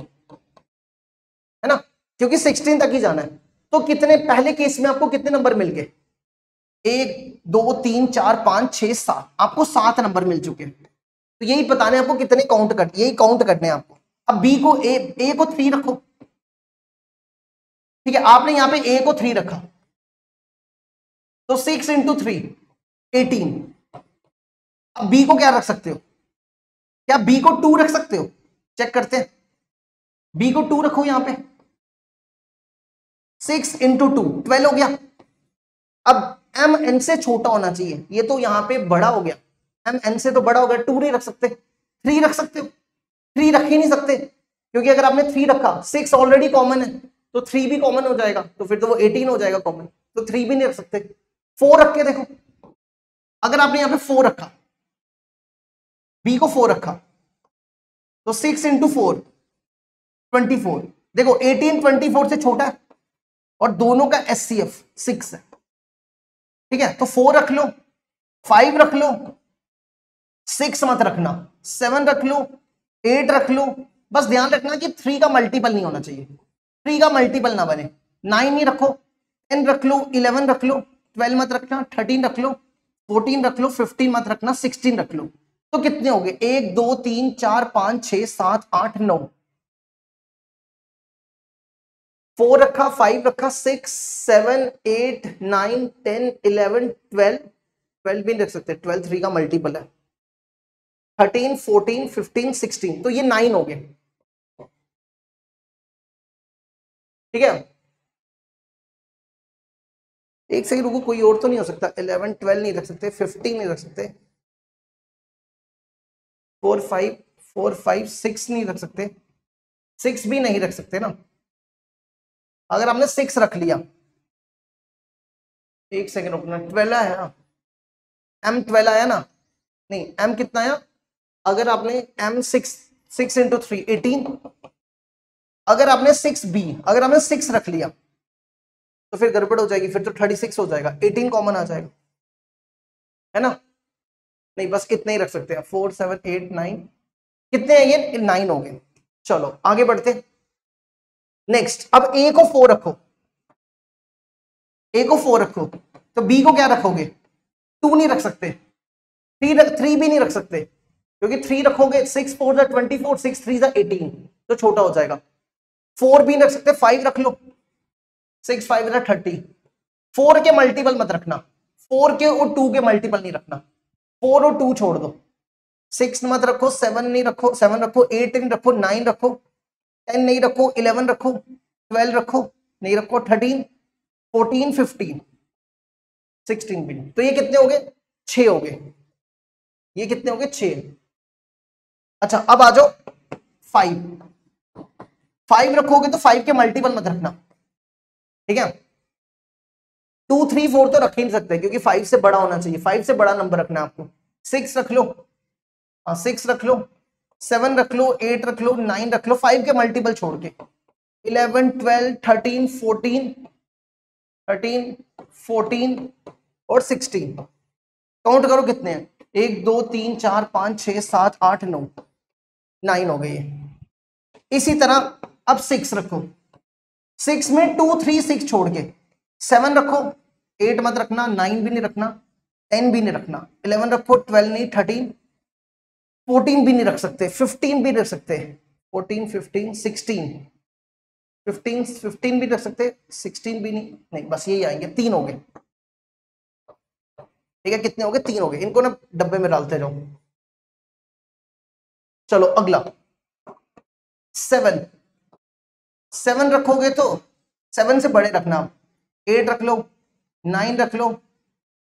है ना, क्योंकि 16 तक ही जाना है। तो कितने पहले केस में आपको कितने नंबर मिल गए? 1 2 3 4 5 6 7, आपको 7 नंबर मिल चुके हैं। तो यही बताने आपको कितने यही काउंट करने हैं आपको। अब बी को ए को 3 रखो। ठीक है, आपने यहां पे ए को 3 रखा, तो 6 इंटू 3 18। अब बी को क्या रख सकते हो? क्या बी को 2 रख सकते हो? चेक करते हैं, बी को 2 रखो, यहां पे 6 इंटू 2 12 हो गया। अब एम एन से छोटा होना चाहिए, ये तो यहां पे बड़ा हो गया, एम एन से तो बड़ा हो गया, 2 नहीं रख सकते, 3 रख सकते हो? 3 रख ही नहीं सकते, क्योंकि अगर आपने 3 रखा, 6 ऑलरेडी कॉमन है, तो 3 भी कॉमन हो जाएगा, तो फिर तो वो 18 हो जाएगा कॉमन, तो 3 भी नहीं रख सकते। 4 रख के देखो, अगर आपने यहां पे 4 रखा, बी को 4 रखा, तो 6 इंटू 4 24। देखो 18 24 से छोटा है, और दोनों का एचसीएफ 6 है। ठीक है, तो 4 रख लो, 5 रख लो, 6 मत रखना, 7 रख लो, 8 रख लो। बस ध्यान रखना कि 3 का मल्टीपल नहीं होना चाहिए, 3 का मल्टीपल ना बने। 9 नहीं रखो, 10 रख लो, 11 रख लो, 12 मत रखना, 13 रख लो, 14 रख लो, 15 मत रखना, 16 रख लो। तो कितने हो गए? 1 2 3 4 5 6 7 8 9। 4 रखा, 5 रखा, 6 7 8 9 10 11 12, 12 भी नहीं रख सकते, 12 3 का मल्टीपल है, 13 14 15 16, तो ये 9 हो गए। ठीक है, एक सेकंड रुको, कोई और तो नहीं हो सकता? 11 12 नहीं रख सकते, 15 नहीं रख सकते, 4 5 6 नहीं रख सकते, 6 भी नहीं रख सकते ना। अगर आपने 6 रख लिया, एक सेकंड रुकना, 12 आया ना, एम 12 आया ना, नहीं एम कितना आया? अगर आपने एम 6 इंटू 3 18। अगर आपने 6 रख लिया तो फिर गड़बड़ हो जाएगी, फिर तो 36 हो जाएगा, 18 कॉमन आ जाएगा, है ना। नहीं बस इतने ही रख सकते हैं, 4 7 8 9, कितने हैं ये? 9 हो गए। चलो आगे बढ़ते। नेक्स्ट, अब ए को 4 रखो, ए को 4 रखो, तो बी को क्या रखोगे? 2 नहीं रख सकते, 3 भी नहीं रख सकते, क्योंकि 3 रखोगे 6 4 24, 6 3 18, तो छोटा हो जाएगा। 4 भी नहीं रख सकते, 5 रख लो, 6 5 30। 4 के मल्टीपल मत रखना, 4 के और 2 के मल्टीपल नहीं रखना, 4 और 2 छोड़ दो। 6 मत रखो, 7 नहीं रखो, 7 रखो, 8 नहीं रखो, 9 रखो, 10 नहीं रखो, 11 रखो, 12 रखो नहीं रखो, 13 14 15 16 भी नहीं। तो ये कितने हो गए? 6 हो गए। ये कितने हो गए? 6। अच्छा अब आ जाओ 5 रखोगे तो 5 के मल्टीपल मत रखना, ठीक है। 2 3 4 तो रख ही नहीं सकते, क्योंकि 5 से बड़ा होना चाहिए, 5 से बड़ा नंबर रखना है आपको। 6 रख लो, 6 रख लो, 7 रख लो, 8 रख लो, 9 रख लो, 5 के मल्टीपल छोड़ के। 11 12 13 14 और 16। काउंट करो कितने हैं? 1 2 3 4 5 6 7 8 9 9 हो गए। इसी तरह अब 6 रखो, 6 में 2 3 6 छोड़ के 7 रखो, 8 मत रखना, 9 भी नहीं रखना, 10 भी नहीं रखना, 11 रखो, 12 नहीं, 13 14 भी नहीं रख सकते, 15 भी रख सकते, 14 15 16 15 भी रख सकते, 16 भी नहीं, बस यही आएंगे। 3 हो गए, ठीक है। कितने हो गए? 3 हो गए। इनको ना डब्बे में डालते जाओ। चलो अगला 7 रखोगे तो 7 से बड़े रखना, 8 रख लो, 9 रख लो,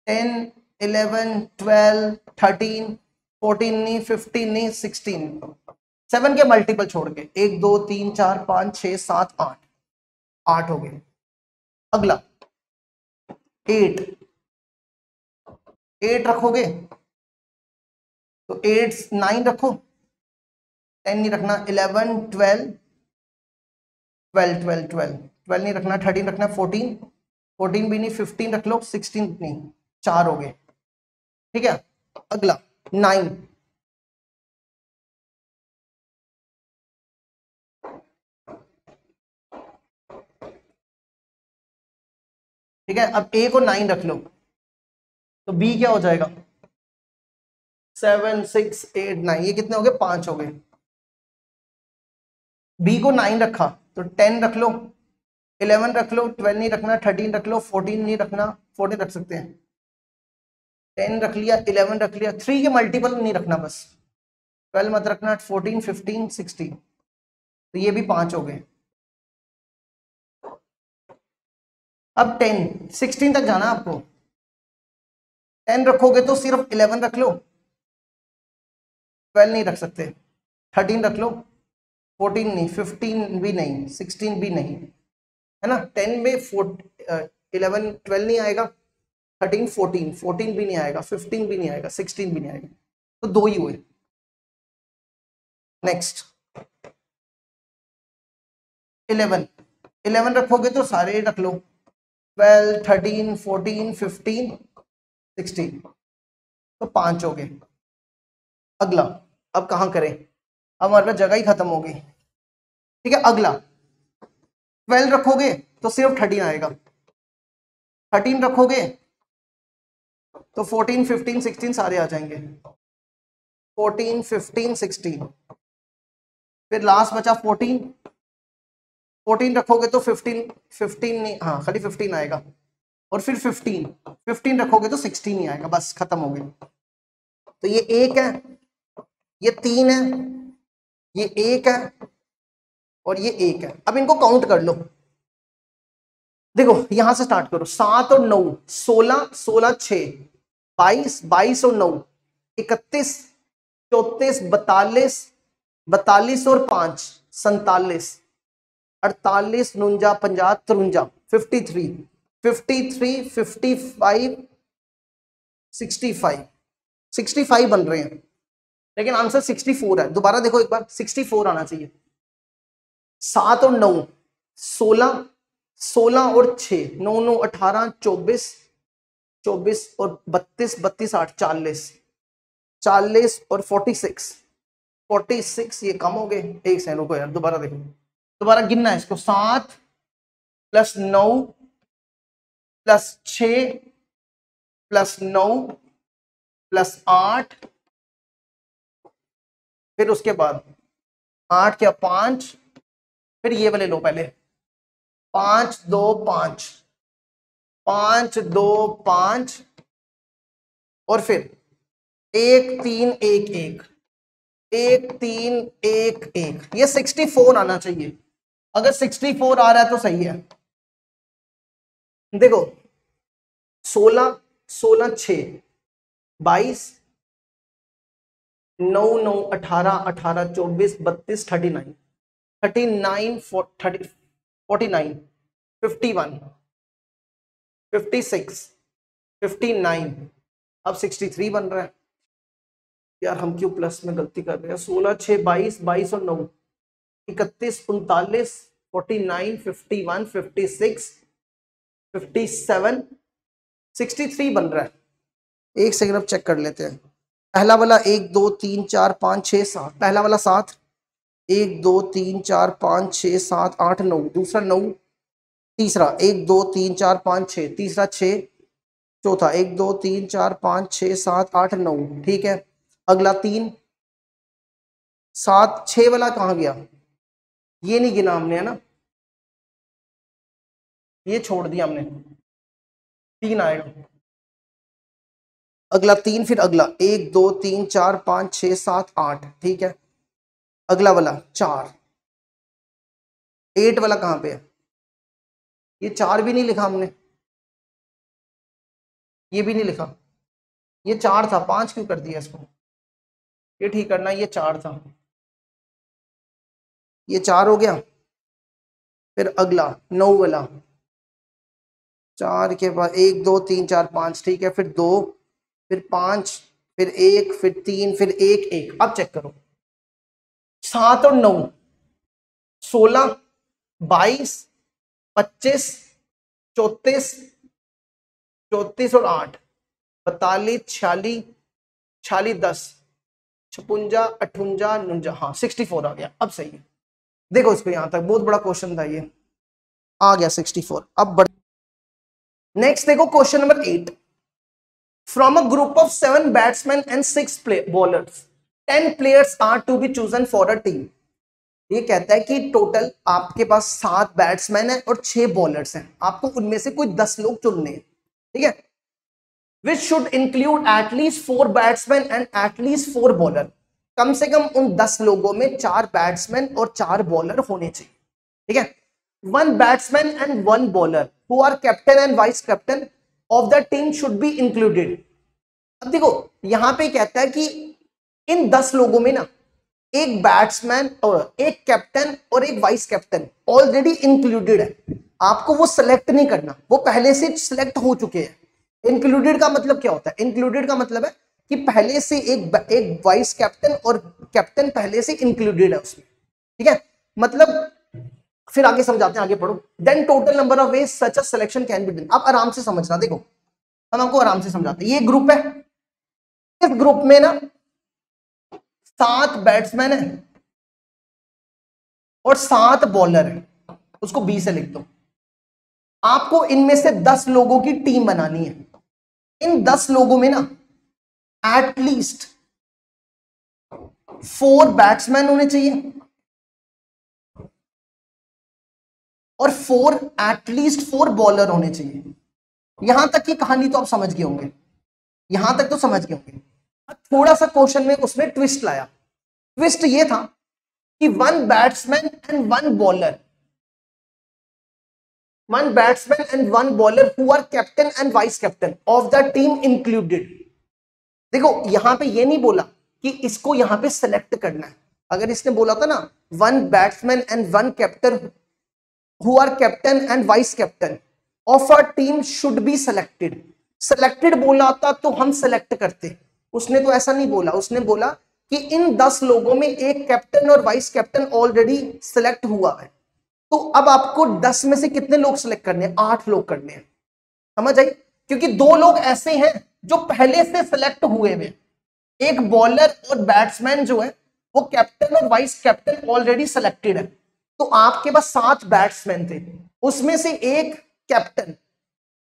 10 11 12 13 14 नहीं, 15 नहीं, 16। 7 के मल्टीपल छोड़ के 1 2 3 4 5 6 7 8 8 हो गए। अगला 8 रखोगे तो 8 9 रखो, 10 नहीं रखना, 11 12 12 12 12 12 नहीं रखना, 13 रखना, 14 भी नहीं, 15 रख लो, 16 नहीं, 4 हो गए, ठीक है। अगला 9 ठीक है। अब ए को 9 रख लो, तो बी क्या हो जाएगा? 7 6 8 9, ये कितने हो गए? 5 हो गए। बी को 9 रखा तो 10 रख लो, 11 रख लो, 12 नहीं रखना, 13 रख लो, 14 नहीं रखना, 14 रख सकते हैं, 10 रख लिया, 11 रख लिया, 3 के मल्टीपल नहीं रखना, बस 12 मत रखना, 14 15 16, तो ये भी 5 हो गए। अब 10 16 तक जाना आपको। 10 रखोगे तो सिर्फ 11 रख लो, 12 नहीं रख सकते, 13 रख लो, 14 नहीं, 15 भी नहीं, 16 भी नहीं, है ना। 10 में 11 12 नहीं आएगा, 13 14 भी नहीं आएगा, 15 भी नहीं आएगा, 16 भी नहीं आएगा, तो 2 ही हुए। नेक्स्ट 11 रखोगे तो सारे रख लो, 12 13 14 15 16, तो 5 हो गए। अगला अब कहां करें? अब हमारे पास जगह ही खत्म हो गई, ठीक है। अगला 12 रखोगे तो सिर्फ 13 आएगा, 13 रखोगे तो 14 15 16 सारे आ जाएंगे, 14 15 16, फिर लास्ट बचा 14 रखोगे तो 15 नहीं, हाँ खाली 15 आएगा, और फिर 15 रखोगे तो 16 ही आएगा, बस खत्म हो गया। तो ये 1 है, ये 3 है, ये 1 है, और ये 1 है। अब इनको काउंट कर लो, देखो यहां से स्टार्ट करो, 7 और 9 16 16 6 22 22 और 9 31 34 42 42 और 5 47 48 49 50 53 53 53 55 65 65 बन रहे हैं, लेकिन आंसर 64 है। दोबारा देखो एक बार, 64 आना चाहिए। 7 और 9 16 16 और 6 9 9 18 24 24 और 32 32 8 40 40 और 46 46, ये कम हो गए। एक सेकंड रुको यार, दोबारा देखो, दोबारा गिनना है इसको। 7 + 9 + 6 + 9 + 8, फिर उसके बाद 8 क्या 5, फिर ये वाले लो पहले, 5 2 5, 5 2 5, और फिर 1 3 1 1, 1 3 1 1, ये 64 आना चाहिए। अगर 64 आ रहा है तो सही है। देखो 16 16 6 22, 9 9 18 18 24 32 39 39 49 51 56 59, अब 63 बन रहा है। यार हम क्यों प्लस में गलती कर रहे हैं? 16 6 22, 22 और 9 31 39 49 51 56 57 63 बन रहा है। एक सेकंड अब चेक कर लेते हैं। पहला वाला 1 2 3 4 5 6 7, पहला वाला 7, 1 2 3 4 5 6 7 8 9, दूसरा 9, तीसरा 1 2 3 4 5 6, तीसरा 6, चौथा 1 2 3 4 5 6 7 8 9, ठीक है। अगला 3 7 6 वाला कहाँ गया? ये नहीं गिना हमने, है ना, ये छोड़ दिया हमने, 3 आएगा। अगला 3, फिर अगला 1 2 3 4 5 6 7 8, ठीक है। अगला वाला 4, 8 वाला कहाँ पे है? ये 4 भी नहीं लिखा हमने, ये भी नहीं लिखा, ये 4 था, 5 क्यों कर दिया इसको? ये ठीक करना, ये 4 था, ये 4 हो गया। फिर अगला 9 वाला, 4 के बाद 1 2 3 4 5, ठीक है। फिर 2, फिर 5, फिर 1, फिर 3, फिर 1 1। अब चेक करो, 7 और 9, 16 22 25 34 34 और 8 42 46 46 10 56 58 59, हाँ 64 आ गया। अब सही है। देखो इसको, यहां तक बहुत बड़ा क्वेश्चन था, ये आ गया 64। अब नेक्स्ट देखो question number 8। From a group of 7 batsman and 6 bowlers 10 players are to be chosen for a team. ये कहता है कि टोटल आपके पास 7 बैट्समैन है और 6 बॉलर्स हैं, आपको उनमें से कोई 10 लोग चुनने हैं, ठीक है। Which should include at least 4 batsman and at least 4 bowler. कम से कम उन 10 लोगों में 4 बैट्समैन और 4 बॉलर होने चाहिए, ठीक है। 1 batsman and 1 bowler who are captain and vice captain of the team should be included. अब देखो यहां पे कहता है कि इन 10 लोगों में ना एक बैट्समैन और एक कैप्टन और एक वाइस कैप्टन ऑलरेडी इंक्लूडेड है, आपको वो सिलेक्ट नहीं करना, वो पहले से सिलेक्ट हो चुके हैं। इंक्लूडेड का मतलब क्या होता है? इंक्लूडेड का मतलब है कि पहले से एक वाइस कैप्टन और कैप्टन पहले से इंक्लूडेड है उसमें, ठीक है। मतलब फिर आगे समझाते हैं, आगे पढ़ो। Then total number of ways such a selection can be done. अब आराम से समझना, देखो हम आपको आराम से समझाते हैं। ये ग्रुप है, इस ग्रुप में ना 7 बैट्समैन है और 7 बॉलर है, उसको बी से लिख दो। आपको इनमें से 10 लोगों की टीम बनानी है। इन 10 लोगों में ना एटलीस्ट 4 बैट्समैन होने चाहिए और एटलीस्ट 4 बॉलर होने चाहिए। यहां तक की कहानी तो आप समझ गए होंगे, यहां तक तो समझ गए होंगे। थोड़ा सा क्वेश्चन में उसने ट्विस्ट लाया। ट्विस्ट ये था कि 1 batsman and 1 bowler, 1 batsman and 1 bowler who are captain and vice captain of the team included. देखो यहां पे ये नहीं बोला कि इसको यहां पे सेलेक्ट करना है। अगर इसने बोला था ना 1 batsman and 1 captain who are captain and vice captain of a team should be selected, selected बोला था तो हम सेलेक्ट करते। उसने तो ऐसा नहीं बोला, उसने बोला कि इन 10 लोगों में एक कैप्टन और वाइस कैप्टन ऑलरेडी सिलेक्ट हुआ है, तो अब आपको 10 में से कितने लोग सिलेक्ट करने हैं? 8 लोग करने हैं। समझ आई? क्योंकि 2 लोग ऐसे हैं जो पहले से सिलेक्ट हुए हैं, एक बॉलर और बैट्समैन जो है वो कैप्टन और वाइस कैप्टन ऑलरेडी सिलेक्टेड है। तो आपके पास 7 बैट्समैन थे, उसमें से एक कैप्टन,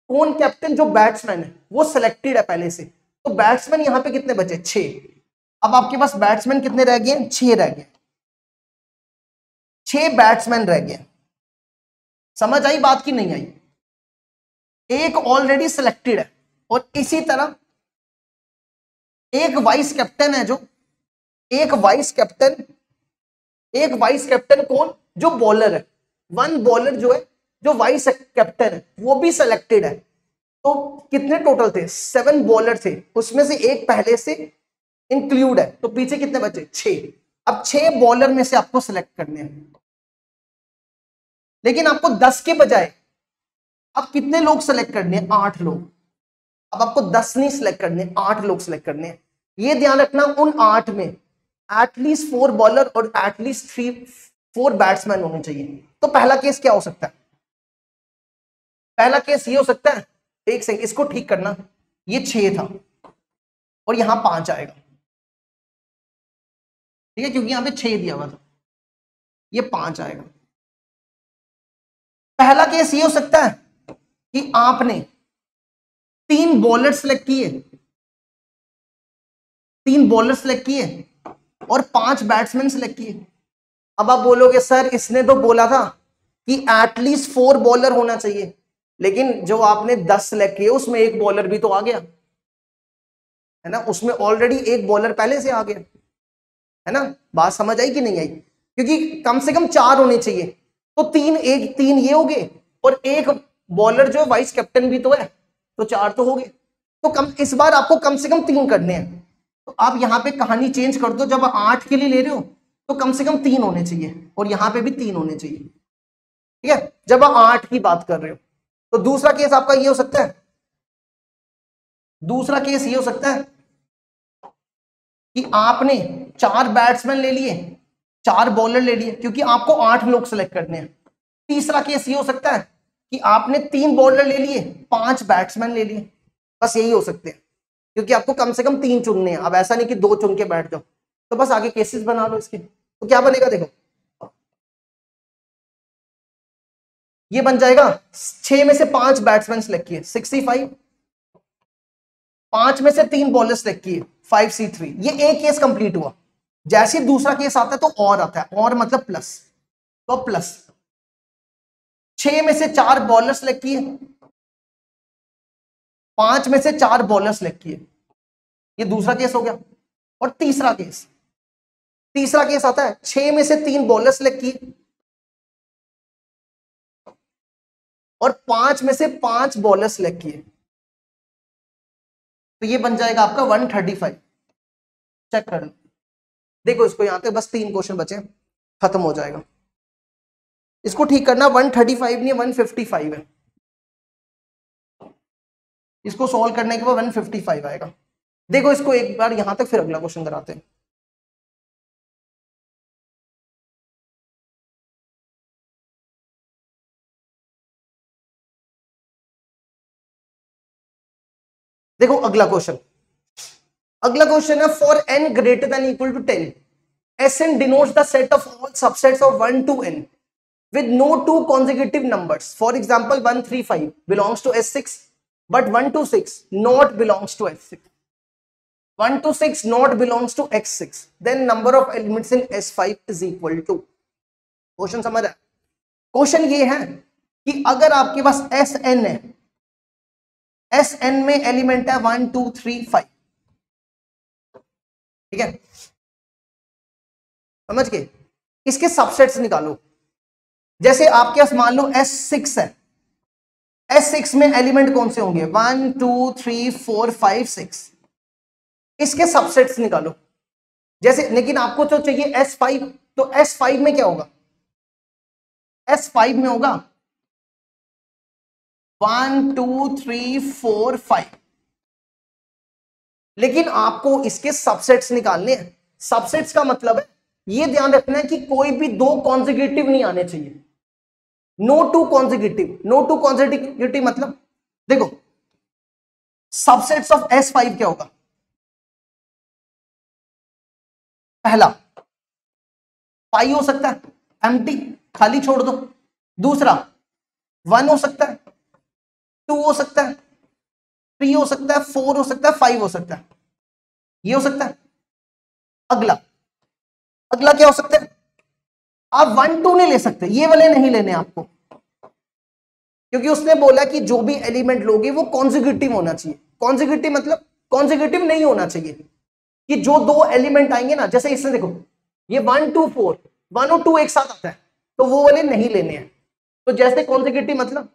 कौन कैप्टन, जो बैट्समैन है वो सिलेक्टेड है पहले से। तो बैट्समैन यहां पे कितने बचे, 6। अब आपके पास बैट्समैन कितने रह गए, 6 रह गए, 6 बैट्समैन रह गए। समझ आई बात की नहीं आई? एक ऑलरेडी सिलेक्टेड है और इसी तरह एक वाइस कैप्टन है, जो एक वाइस कैप्टन कौन, जो बॉलर है, वन बॉलर जो है, जो वाइस कैप्टन है वो भी सिलेक्टेड है। तो कितने टोटल थे, 7 बॉलर थे, उसमें से एक पहले से इंक्लूड है, तो पीछे कितने बचे, 6। अब 6 बॉलर में से आपको सिलेक्ट करने हैं, लेकिन आपको 10 के बजाय अब कितने लोग सिलेक्ट करने हैं, 8 लोग। अब आपको 10 नहीं सिलेक्ट करने, 8 लोग सिलेक्ट करने हैं। ये ध्यान रखना, उन 8 में एटलीस्ट 4 बॉलर और एटलीस्ट 4 बैट्समैन होने चाहिए। तो पहला केस क्या हो सकता है, पहला केस ये हो सकता है, एक सेकंड इसको ठीक करना, ये 6 था और यहां 5 आएगा, ठीक है, क्योंकि यहां पे 6 दिया हुआ था, ये 5 आएगा। पहला केस ये हो सकता है कि आपने 3 बॉलर सेलेक्ट किए, 3 बॉलर सेलेक्ट किए और 5 बैट्समैन सेलेक्ट किए। अब आप बोलोगे सर इसने तो बोला था कि एटलीस्ट 4 बॉलर होना चाहिए, लेकिन जो आपने 10 सेलेक्ट किए उसमें एक बॉलर भी तो आ गया है ना, उसमें ऑलरेडी एक बॉलर पहले से आ गया है ना। बात समझ आई कि नहीं आई? क्योंकि कम से कम 4 होने चाहिए, तो 3 ये हो गए और एक बॉलर जो वाइस कैप्टन भी तो है, तो 4 तो हो गए। तो कम इस बार आपको कम से कम 3 करने हैं। तो आप यहां पे कहानी चेंज कर दो, जब 8 के लिए ले रहे हो तो कम से कम 3 होने चाहिए और यहां पे भी 3 होने चाहिए, ठीक है, जब आप 8 की बात कर रहे हो। तो दूसरा केस आपका ये हो सकता है, दूसरा केस ये हो सकता है कि आपने 4 बैट्समैन ले लिए, 4 बॉलर ले लिए, क्योंकि आपको 8 लोग सेलेक्ट करने हैं। तीसरा केस ये हो सकता है कि आपने 3 बॉलर ले लिए, 5 बैट्समैन ले लिए, बस यही हो सकते हैं, क्योंकि आपको कम से कम 3 चुनने हैं। अब ऐसा नहीं कि 2 चुन के बैठ जाओ, तो बस आगे केसेस बना लो इसके। तो क्या बनेगा, देखो ये बन जाएगा, 6 में से 5 बैट्समैन सेलेक्ट किए 65, 5 में से 3 बॉलर सेलेक्ट किए 5C3। ये एक केस कंप्लीट हुआ। जैसे दूसरा केस आता है तो और आता है, और मतलब प्लस, तो प्लस 6 में से 4 बॉलर सेलेक्ट किए, 5 में से 4 बॉलर सेलेक्ट किए, ये दूसरा केस हो गया। और तीसरा केस आता है 6 में से 3 बॉलर सेलेक्ट किए और 5 में से 5 बॉलर सेलेक्ट किए, तो ये बन जाएगा आपका 135। चेक कर लो, देखो इसको यहां तक बस 3 क्वेश्चन बचे, खत्म हो जाएगा। इसको ठीक करना, 135 नहीं 155 है, इसको सॉल्व करने के बाद 155 आएगा। देखो इसको एक बार यहां तक, फिर अगला क्वेश्चन कराते हैं। देखो अगला क्वेश्चन है, for n greater than equal to 10, Sn denotes the set of all subsets of 1 to n with no 2 consecutive numbers. For example, 135 belongs to S6, but 126 not belongs to S6. 126 not belongs to X6. Then number of elements in S5 is equal to. Question समझ है? Question ये है कि अगर आपके पास Sn है, Sn में element है 1 2 3 5, ठीक है, समझ के इसके सबसेट्स निकालो। जैसे आपके पास मान लो S6 है, S6 में एलिमेंट कौन से होंगे, 1 2 3 4 5 6, इसके सबसेट्स निकालो। जैसे लेकिन आपको तो चाहिए S5, तो S5 में क्या होगा, S5 में होगा 1 2 3 4 5, लेकिन आपको इसके सबसेट्स निकालने हैं। सबसेट्स का मतलब है, ये ध्यान रखना है कि कोई भी 2 कॉन्जिक्यूटिव नहीं आने चाहिए, नो टू कॉन्जिक्यूटिव मतलब, देखो सबसेट्स ऑफ S5 क्या होगा, पहला 5 हो सकता है, एम्प्टी, खाली छोड़ दो। दूसरा 1 हो सकता है, 2 हो सकता है, 3 हो सकता है, 4 हो सकता है, 5 हो सकता है, ये हो सकता है। अगला अगला क्या हो सकता है, आप 1 2 नहीं ले सकते, ये वाले नहीं लेने आपको, क्योंकि उसने बोला कि जो भी एलिमेंट लोगे वो कॉन्जिक्यूटिव होना चाहिए। कॉन्जिक्यूटिव मतलब कॉन्जिक्यूटिव नहीं होना चाहिए कि जो दो एलिमेंट आएंगे ना, जैसे इसमें देखो ये 1 2 4, 1 और 2 एक साथ आता है, तो वो वाले नहीं लेने हैं। तो जैसे कॉन्जिक्यूटिव मतलब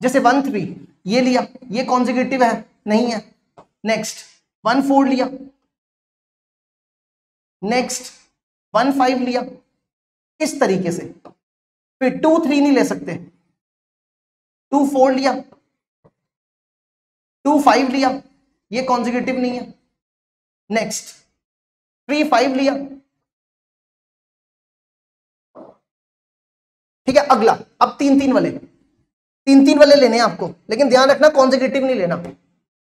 जैसे 1 3 ये लिया, ये कॉन्जिक्यूटिव है नहीं है। नेक्स्ट 1 4 लिया, नेक्स्ट 1 5 लिया, इस तरीके से। फिर 2 3 नहीं ले सकते, 2 4 लिया, 2 5 लिया, ये कॉन्जिक्यूटिव नहीं है। नेक्स्ट 3 5 लिया, ठीक है। अगला अब 3 3 वाले, 3 3 वाले लेने हैं आपको, लेकिन ध्यान रखना कॉन्जिक्यूटिव नहीं लेना।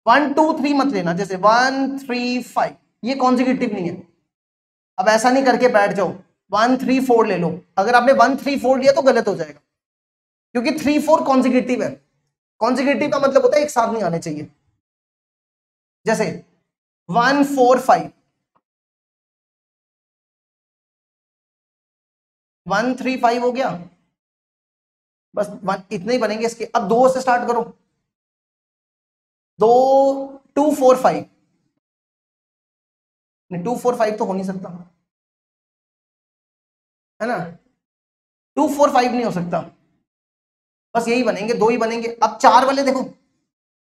1 2 3 मत लेना, जैसे 1 3 5 ये कॉन्जिक्यूटिव नहीं है। अब ऐसा नहीं करके बैठ जाओ 1 3 4 ले लो, अगर आपने 1 3 4 लिया तो गलत हो जाएगा, क्योंकि 3 4 कॉन्जिक्यूटिव है। कॉन्जिक्यूटिव का मतलब होता है एक साथ नहीं आने चाहिए। जैसे 1 4 5, 1 3 5 हो गया, बस इतने ही बनेंगे इसके। अब 2 से स्टार्ट करो, 2 2 4 5, नहीं 2 4 5 तो हो नहीं सकता है ना, 2 4 5 नहीं हो सकता, बस यही बनेंगे, 2 ही बनेंगे। अब 4 वाले देखो,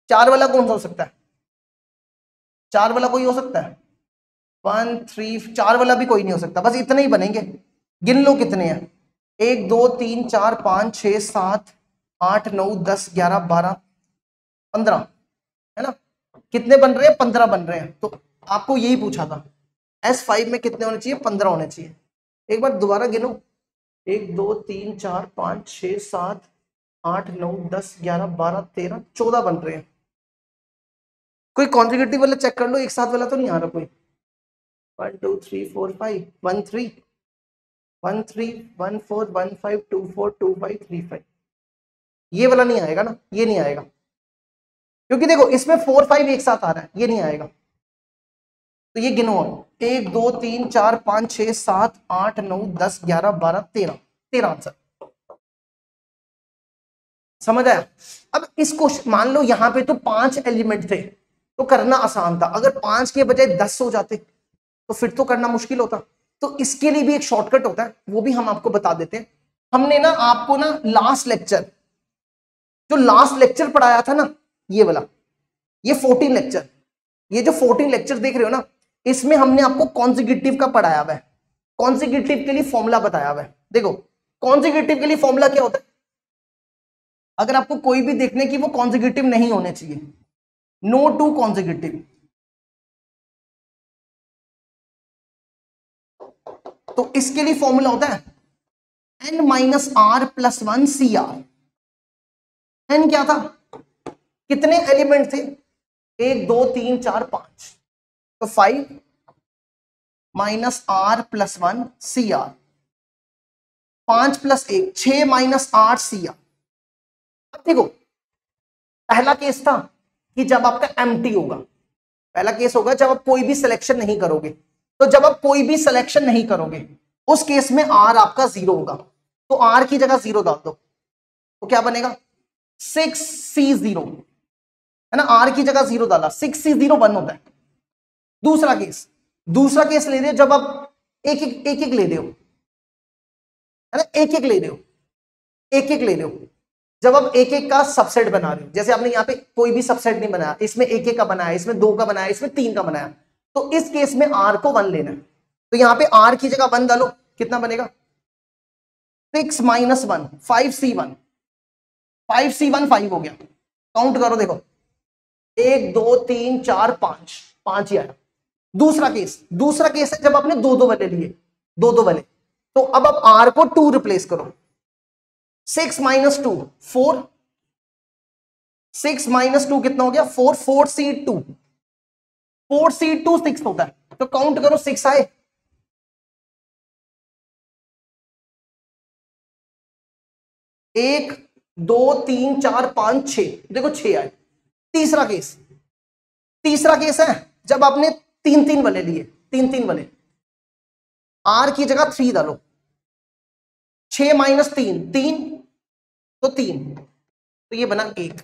4 वाला कौन सा हो सकता है, 4 वाला कोई हो सकता है, 1 3 4 वाला भी कोई नहीं हो सकता, बस इतने ही बनेंगे। गिन लो कितने हैं, 1 2 3 4 5 6 7 8 9 10 11 12 15, है ना। कितने बन रहे हैं, 15 बन रहे हैं। तो आपको यही पूछा था S5 में कितने होने चाहिए, 15 होने चाहिए। एक बार दोबारा गिनो, 1 2 3 4 5 6 7 8 9 10 11 12 13 14 बन रहे हैं। कोई कॉन्जिक्यूटिव वाला चेक कर लो, एक साथ वाला तो नहीं आ रहा कोई। 1 2 3 4 5 1 3 1 3 1 4 1 5 2 4 2 5 3 5, ये वाला नहीं आएगा ना, ये नहीं आएगा, क्योंकि देखो इसमें 4 5 एक साथ आ रहा है, ये नहीं आएगा। तो ये गिनो, 1 2 3 4 5 6 7 8 9 10 11 12 13, 13 आंसर। समझ आया। अब इसको मान लो यहां पे तो 5 एलिमेंट थे, तो करना आसान था। अगर 5 के बजाय 10 हो जाते तो फिर तो करना मुश्किल होता। तो इसके लिए भी एक शॉर्टकट होता है, वो भी हम आपको बता देते हैं। हमने ना आपको ना लास्ट लेक्चर, जो लास्ट लेक्चर पढ़ाया था ना, ये वाला, ये 14 लेक्चर, ये जो 14 लेक्चर देख रहे हो ना, इसमें हमने आपको कॉन्जिक्यूटिव का पढ़ाया हुआ है। कॉन्जिक्यूटिव के लिए फॉर्मूला बताया हुआ है। देखो कॉन्जिक्यूटिव के लिए फॉर्मूला क्या होता है, अगर आपको कोई भी देखने की वो कॉन्जिक्यूटिव नहीं होने चाहिए, नो टू कॉन्जिक्यूटिव, तो इसके लिए फॉर्मूला होता है n-r+1 CR। n क्या था, कितने एलिमेंट थे, 1 2 3 4 5, तो 5 -r+1 CR, 5 + 1 6 -8 CR। अब देखो पहला केस था कि जब आपका एम्प्टी होगा, पहला केस होगा जब आप कोई भी सिलेक्शन नहीं करोगे। तो जब आप कोई भी सिलेक्शन नहीं करोगे उस केस में आर आपका 0 होगा, तो आर की जगह 0 डाल दो, तो क्या बनेगा 6C0, है ना। आर की जगह 0 डाला, 6C0 1 होता है। दूसरा केस ले रहे हो जब आप एक एक ले रहे हो, है ना, एक ले रहे हो, एक ले रहे हो। जब आप एक एक का सबसेट बना रहे हो, जैसे आपने यहाँ पे कोई भी सबसेट नहीं बनाया, इसमें एक एक का बनाया, इसमें 2 का बनाया, इसमें 3 का बनाया, तो इस केस में आर को 1 लेना है। तो यहाँ पे आर की जगह 1 डालो, कितना बनेगा 6 - 1 5C1, 5C1 5 हो गया। काउंट करो, देखो 1 2 3 4 5, 5 ही आया। दूसरा केस है जब आपने 2 वाले लिए, 2 वाले, तो अब आप आर को 2 रिप्लेस करो, 6 - 2 4, 6 - 2 कितना हो गया 4, 4C2, 4C2 6 होता है। तो काउंट करो 6 आए, 1 2 3 4 5 6, देखो 6 आए। तीसरा केस है जब आपने 3 वाले लिए, 3 वाले, आर की जगह 3 डालो, 6 माइनस 3 3, तो 3, तो ये बना 1,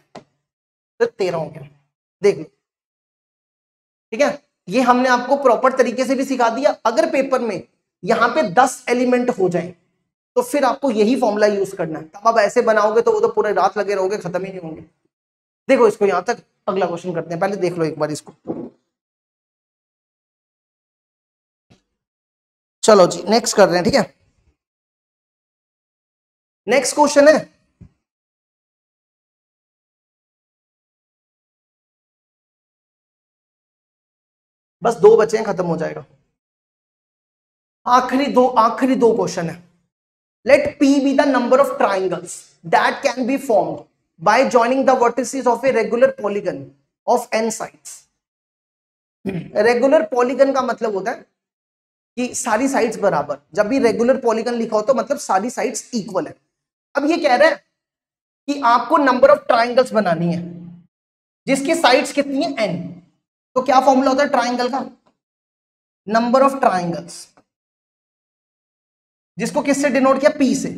तो 13 हो गया। देख लो, ठीक है। ये हमने आपको प्रॉपर तरीके से भी सिखा दिया। अगर पेपर में यहां पे 10 एलिमेंट हो जाए तो फिर आपको यही फॉर्मूला यूज करना है। तब आप ऐसे बनाओगे तो वो तो पूरे रात लगे रहोगे, खत्म ही नहीं होंगे। देखो इसको यहां तक, अगला क्वेश्चन करते हैं, पहले देख लो एक बार इसको। चलो जी नेक्स्ट कर रहे हैं, ठीक है। नेक्स्ट क्वेश्चन है, बस 2 बचे हैं, खत्म हो जाएगा। आखिरी दो क्वेश्चन है। Let P be the number of triangles that can be formed by joining the vertices of a regular polygon of n sides. Regular polygon का मतलब होता है कि सारी साइड्स बराबर। जब भी रेगुलर पॉलीगन लिखा हो तो मतलब सारी साइड्स इक्वल है। अब ये कह रहा है कि आपको नंबर ऑफ ट्राइंगल्स बनानी है जिसकी साइड्स कितनी है, n। तो क्या फॉर्मूला होता है ट्राइंगल का, नंबर ऑफ ट्राइंगल्स, जिसको किससे डिनोट किया, P से।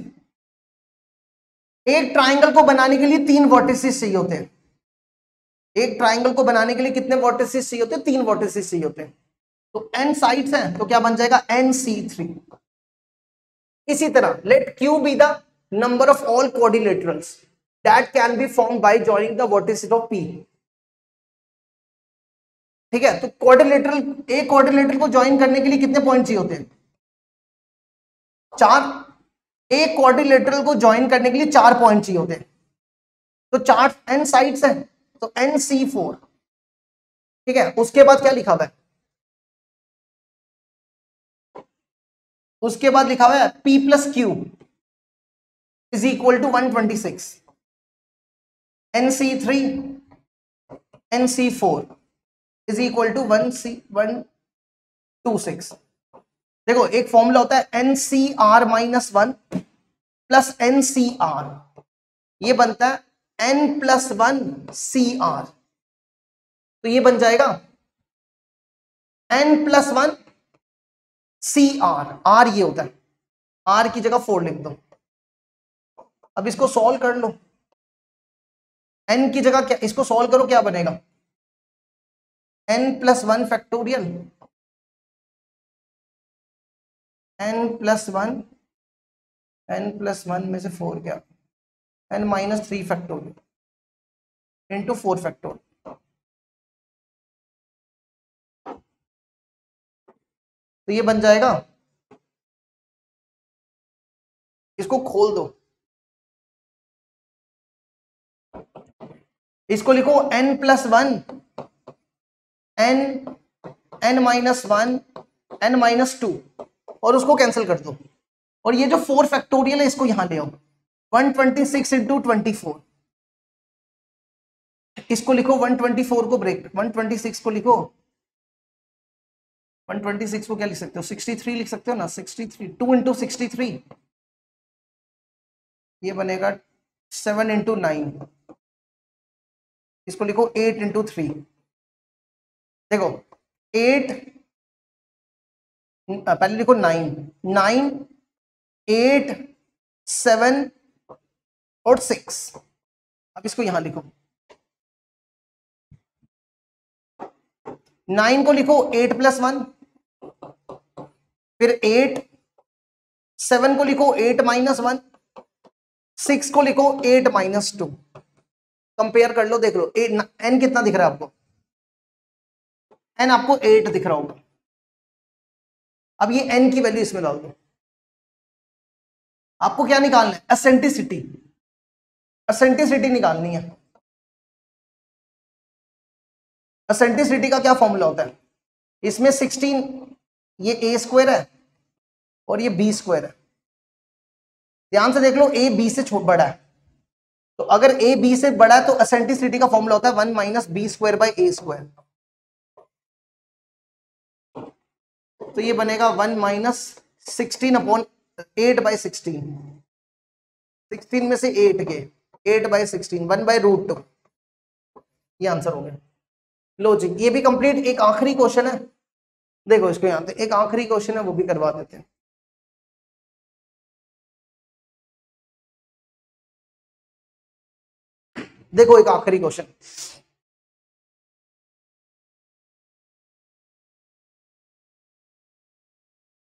एक ट्राइंगल को बनाने के लिए 3 वर्टिसेस चाहिए होते हैं। एक ट्राइंगल को बनाने के लिए कितने वर्टिसेस चाहिए होते हैं, 3 वर्टिसेस चाहिए होते हैं। तो n साइड्स हैं तो क्या बन जाएगा, NC3। इसी तरह let Q be the number of all quadrilaterals that can be formed by joining the vertices of P। ठीक है, तो एक क्वाड्रिलेटरल को ज्वाइन करने के लिए कितने पॉइंट चाहिए होते हैं, 4। एक क्वाड्रिलेटरल को ज्वाइन करने के लिए 4 पॉइंट चाहिए होते हैं। तो 4 n साइड्स हैं तो NC4। ठीक है, उसके बाद क्या लिखा हुआ है, उसके बाद लिखा हुआ है P plus Q is equal to 126, NC3 NC4 is equal to 126। देखो एक फॉर्मूला होता है NCR माइनस 1 प्लस NCR, ये बनता है N प्लस 1 CR। तो ये बन जाएगा N प्लस 1 CR। R ये होता है, R की जगह 4 लिख दो। अब इसको सॉल्व कर लो, N की जगह क्या, इसको सॉल्व करो, क्या बनेगा, N plus 1 factorial, N plus 1, N plus 1 में से 4 क्या, N minus 3 factorial into 4 factorial. तो ये बन जाएगा, इसको खोल दो, इसको लिखो n plus 1 n minus 1 n minus 2 और उसको कैंसिल कर दो। और ये जो 4 फैक्टोरियल है इसको यहां ले आओ, 126 इंटू 24। इसको लिखो 124 को ब्रेक, 126 को लिखो, 126 को क्या लिख सकते हो, 63 लिख सकते हो ना, 63 2 इंटू 63, ये बनेगा 7 इंटू 9। इसको लिखो 8 इंटू 3। देखो 8, पहले लिखो 9 9 8 7 और 6। अब इसको यहां लिखो, 9 को लिखो 8 प्लस 1, फिर 8, 7 को लिखो 8 माइनस 1, 6 को लिखो 8 माइनस 2। कंपेयर कर लो, देख लो n कितना दिख रहा है आपको, n आपको 8 दिख रहा होगा। अब ये n की वैल्यू इसमें डाल दो। आपको क्या निकालना है, एसेंट्रिसिटी, एसेंट्रिसिटी निकालनी है। एसेंट्रिसिटी का क्या फॉर्मूला होता है, इसमें 16, ये a स्क्वायर है और ये b स्क्वायर है। ध्यान से देख लो, a b से बड़ा है, तो अगर a b से बड़ा है तो एसेंट्रिसिटी का फॉर्मूला होता है 1 minus b square by a square. तो ये बनेगा 1 माइनस 16 अपॉन 8 बाई 16, 16 में से 8 गए, 8/16, 1/√2, ये आंसर हो गया। लो जी, ये भी कंप्लीट। एक आखिरी क्वेश्चन है, देखो इसको यहाँ पे, एक आखिरी क्वेश्चन है वो भी करवा देते हैं। देखो एक आखिरी क्वेश्चन,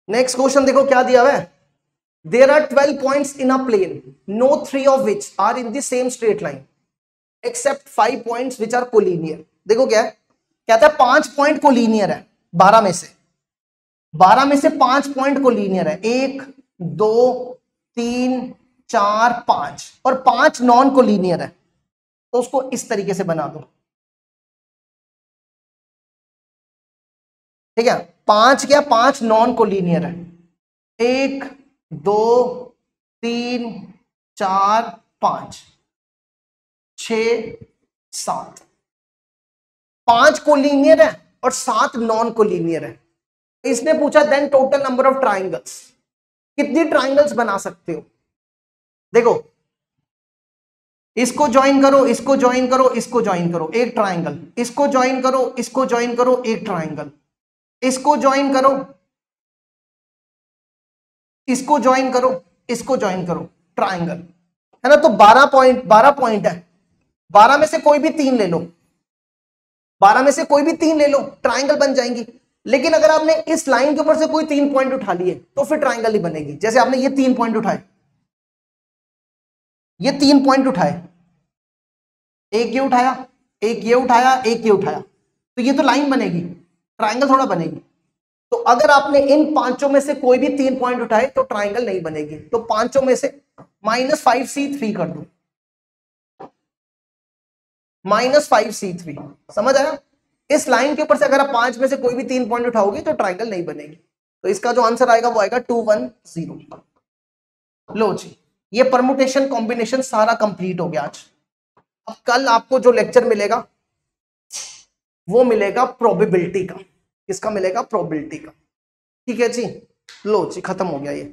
नेक्स्ट क्वेश्चन देखो क्या दिया हुआ है। There are 12 points in a plane, no 3 of which are in the same straight line except 5 points which are collinear. देखो क्या है, कहता है 5 पॉइंट कोलिनियर है 12 में से, 12 में से 5 पॉइंट कोलिनियर है, 1 2 3 4 5, और 5 नॉन कोलिनियर है। तो उसको इस तरीके से बना दो, ठीक है। 5 क्या, 5 नॉन कोलिनियर है, 1 2 3 4 5 6 7, 5 कोलिनियर है और 7 नॉन कोलिनियर है। इसने पूछा then total number of triangles, कितनी ट्राइंगल्स बना सकते हो। देखो इसको ज्वाइन करो, इसको ज्वाइन करो, इसको ज्वाइन करो, एक ट्राइंगल, इसको ज्वाइन करो, इसको ज्वाइन करो, एक ट्राइंगल, इसको ज्वाइन करो, इसको ज्वाइन करो, इसको ज्वाइन करो, ट्राइंगल, है ना। तो 12 पॉइंट है, 12 में से कोई भी 3 ले लो, 12 में से कोई भी 3 ले लो, ट्राइंगल बन जाएंगी। लेकिन अगर आपने इस लाइन के ऊपर से कोई 3 पॉइंट उठा लिए तो फिर ट्राइंगल ही बनेगी। जैसे आपने ये 3 पॉइंट उठाए, ये 3 पॉइंट उठाए, एक ये उठाया, एक ये उठाया, एक ये उठाया, तो ये तो लाइन बनेगी, ट्राइंगल थोड़ा बनेगी। तो अगर आपने इन 5 में से कोई भी 3 पॉइंट उठाए तो ट्राइंगल नहीं बनेगी। तो 5 में से -5C3 कर दो, -5C3, समझ आया। इस लाइन के ऊपर से अगर आप 5 में से कोई भी 3 पॉइंट उठाओगे तो ट्राइंगल नहीं बनेगी। तो इसका जो आंसर आएगा वो आएगा 210। लो जी, ये परमुटेशन कॉम्बिनेशन सारा कंप्लीट हो गया आज। अब कल आपको जो लेक्चर मिलेगा वो मिलेगा प्रोबेबिलिटी का। किसका मिलेगा? प्रोबेबिलिटी का। ठीक है जी, लो जी, खत्म हो गया ये।